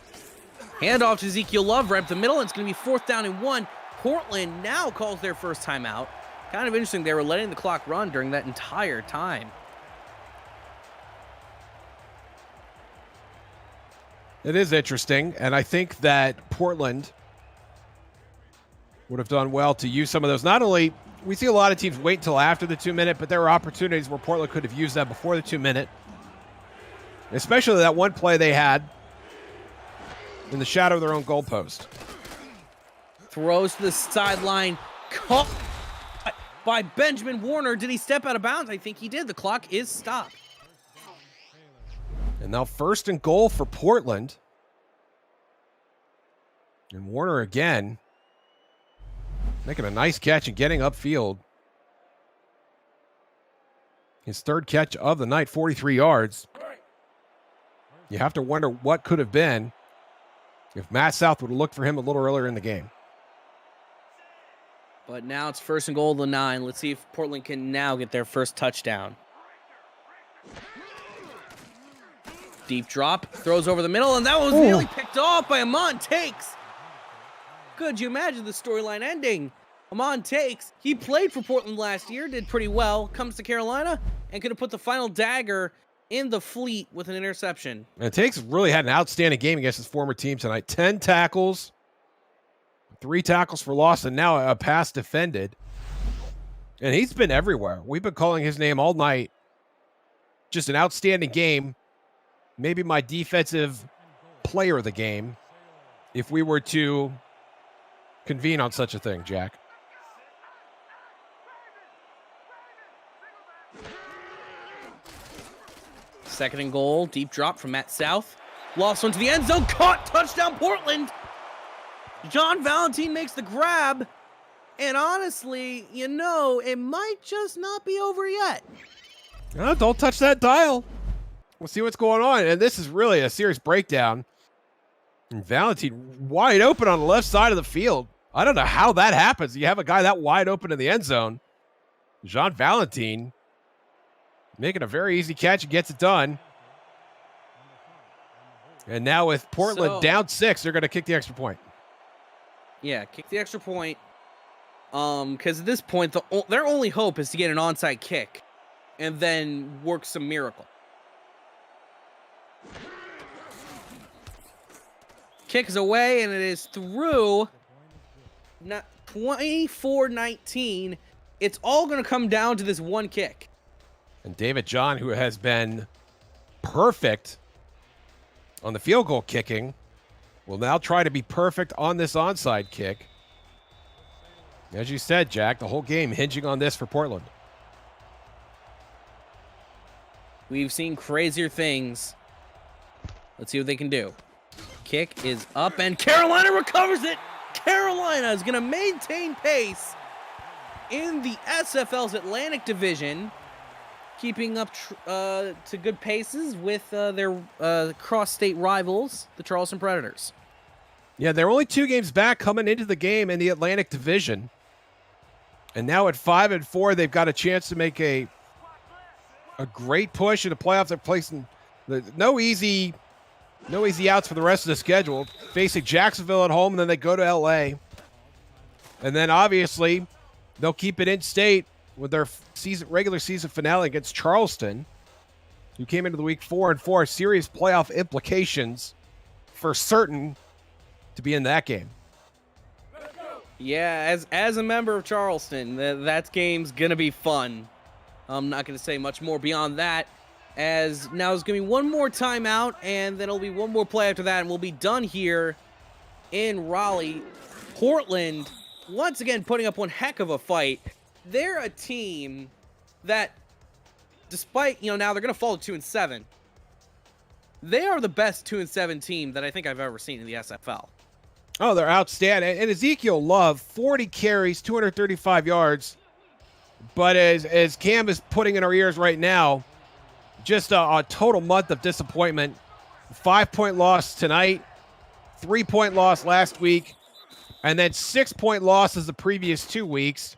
A: Handoff to Ezekiel Love right up the middle. It's going to be 4th down and 1. Portland now calls their first timeout. Kind of interesting. They were letting the clock run during that entire time.
B: It is interesting, and I think that Portland would have done well to use some of those. Not only, we see a lot of teams wait until after the 2-minute, but there were opportunities where Portland could have used that before the 2-minute. Especially that one play they had in the shadow of their own goalpost.
A: Throws to the sideline, caught by Benjamin Warner. Did he step out of bounds? I think he did. The clock is stopped.
B: And now 1st and goal for Portland. And Warner again making a nice catch and getting upfield. His 3rd catch of the night, 43 yards. You have to wonder what could have been if Matt South would have looked for him a little earlier in the game.
A: But now it's 1st and goal to the 9. Let's see if Portland can now get their first touchdown. Deep drop, throws over the middle, and that was nearly picked off by Amon Takes. Could you imagine the storyline ending? Amon Takes, he played for Portland last year, did pretty well, comes to Carolina, and could have put the final dagger in the Fleet with an interception.
B: And Takes really had an outstanding game against his former team tonight. 10 tackles, 3 tackles for loss, and now a pass defended. And he's been everywhere. We've been calling his name all night. Just an outstanding game. Maybe my defensive player of the game, if we were to convene on such a thing, Jack.
A: Second and goal, deep drop from Matt South. Lost one to the end zone, caught, touchdown Portland. John Valentine makes the grab. And honestly, you know, it might just not be over yet.
B: Oh, don't touch that dial. We'll see what's going on. And this is really a serious breakdown. And Valentine wide open on the left side of the field. I don't know how that happens. You have a guy that wide open in the end zone. Jean Valentine making a very easy catch and gets it done. And now with Portland down 6, they're going to kick the extra point.
A: Yeah, kick the extra point. Because at this point, their only hope is to get an onside kick and then work some miracle. Kick is away, and it is through. 24-19. It's all going to come down to this one kick.
B: And David John, who has been perfect on the field goal kicking, will now try to be perfect on this onside kick. As you said, Jack, the whole game hinging on this for Portland.
A: We've seen crazier things. Let's see what they can do. Kick is up, and Carolina recovers it. Carolina is going to maintain pace in the SFL's Atlantic Division, keeping up to good paces with their cross-state rivals, the Charleston Predators.
B: Yeah, they're only 2 games back coming into the game in the Atlantic Division. And now at 5-4, they've got a chance to make a great push in the playoffs. They're placing no easy outs for the rest of the schedule. Facing Jacksonville at home, and then they go to L.A. And then obviously they'll keep it in state with their regular season finale against Charleston, who came into the week 4-4. Serious playoff implications for certain to be in that game.
A: Yeah, as a member of Charleston, that game's going to be fun. I'm not going to say much more beyond that, as now there's going to be one more timeout, and then it'll be one more play after that, and we'll be done here in Raleigh. Portland, once again, putting up one heck of a fight. They're a team that, despite, now they're going to fall to 2-7. They are the best 2-7 team that I think I've ever seen in the SFL.
B: Oh, they're outstanding. And Ezekiel Love, 40 carries, 235 yards. But as Cam is putting in our ears right now, just a total month of disappointment. 5-point loss tonight, 3-point loss last week, and then 6-point losses the previous 2 weeks.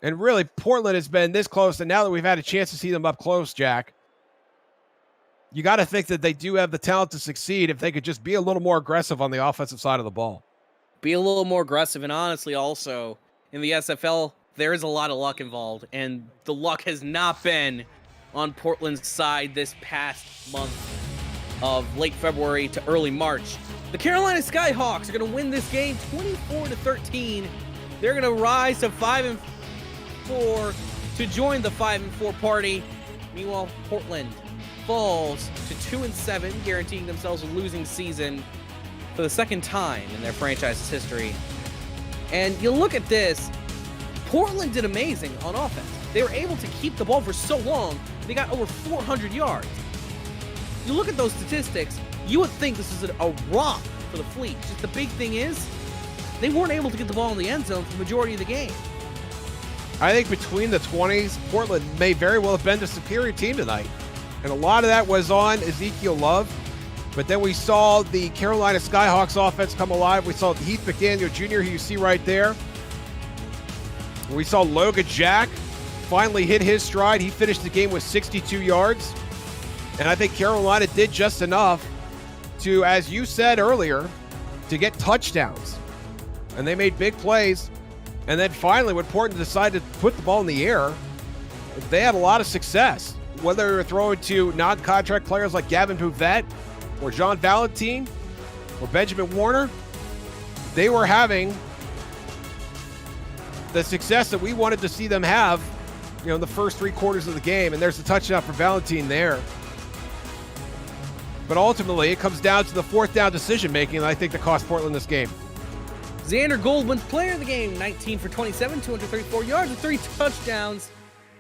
B: And really, Portland has been this close, and now that we've had a chance to see them up close, Jack, you got to think that they do have the talent to succeed if they could just be a little more aggressive on the offensive side of the ball.
A: Be a little more aggressive, and honestly, also, in the SFL, there is a lot of luck involved, and the luck has not been on Portland's side this past month of late February to early March. The Carolina Skyhawks are going to win this game 24-13. They're going to rise to 5-4 to join the 5-4 party. Meanwhile, Portland falls to 2-7, guaranteeing themselves a losing season for the second time in their franchise's history. And you look at this, Portland did amazing on offense. They were able to keep the ball for so long, they got over 400 yards. You look at those statistics, you would think this is a rock for the Fleet. Just the big thing is, they weren't able to get the ball in the end zone for the majority of the game.
B: I think between the 20s, Portland may very well have been the superior team tonight. And a lot of that was on Ezekiel Love. But then we saw the Carolina Skyhawks offense come alive. We saw Heath McDaniel Jr., who you see right there. We saw Logan Jack finally hit his stride. He finished the game with 62 yards. And I think Carolina did just enough to, as you said earlier, to get touchdowns. And they made big plays. And then finally, when Portland decided to put the ball in the air, they had a lot of success. Whether they were throwing to non-contract players like Gavin Pouvette or Jean Valentine or Benjamin Warner, they were having the success that we wanted to see them have, in the first 3 quarters of the game. And there's the touchdown for Valentine there. But ultimately, it comes down to the 4th down decision-making that I think that cost Portland this game.
A: Xander Goldman's player of the game, 19 for 27, 234 yards with 3 touchdowns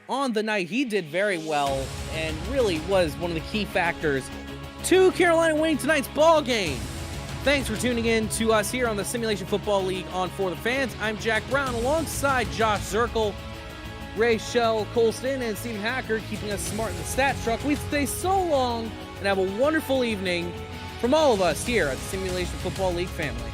A: on the night. He did very well and really was one of the key factors to Carolina winning tonight's ball game. Thanks for tuning in to us here on the Simulation Football League on For the Fans. I'm Jack Brown alongside Josh Zirkle, Ray Shell, Colston, and Stephen Hacker, keeping us smart in the stats truck. We stay so long and have a wonderful evening from all of us here at the Simulation Football League family.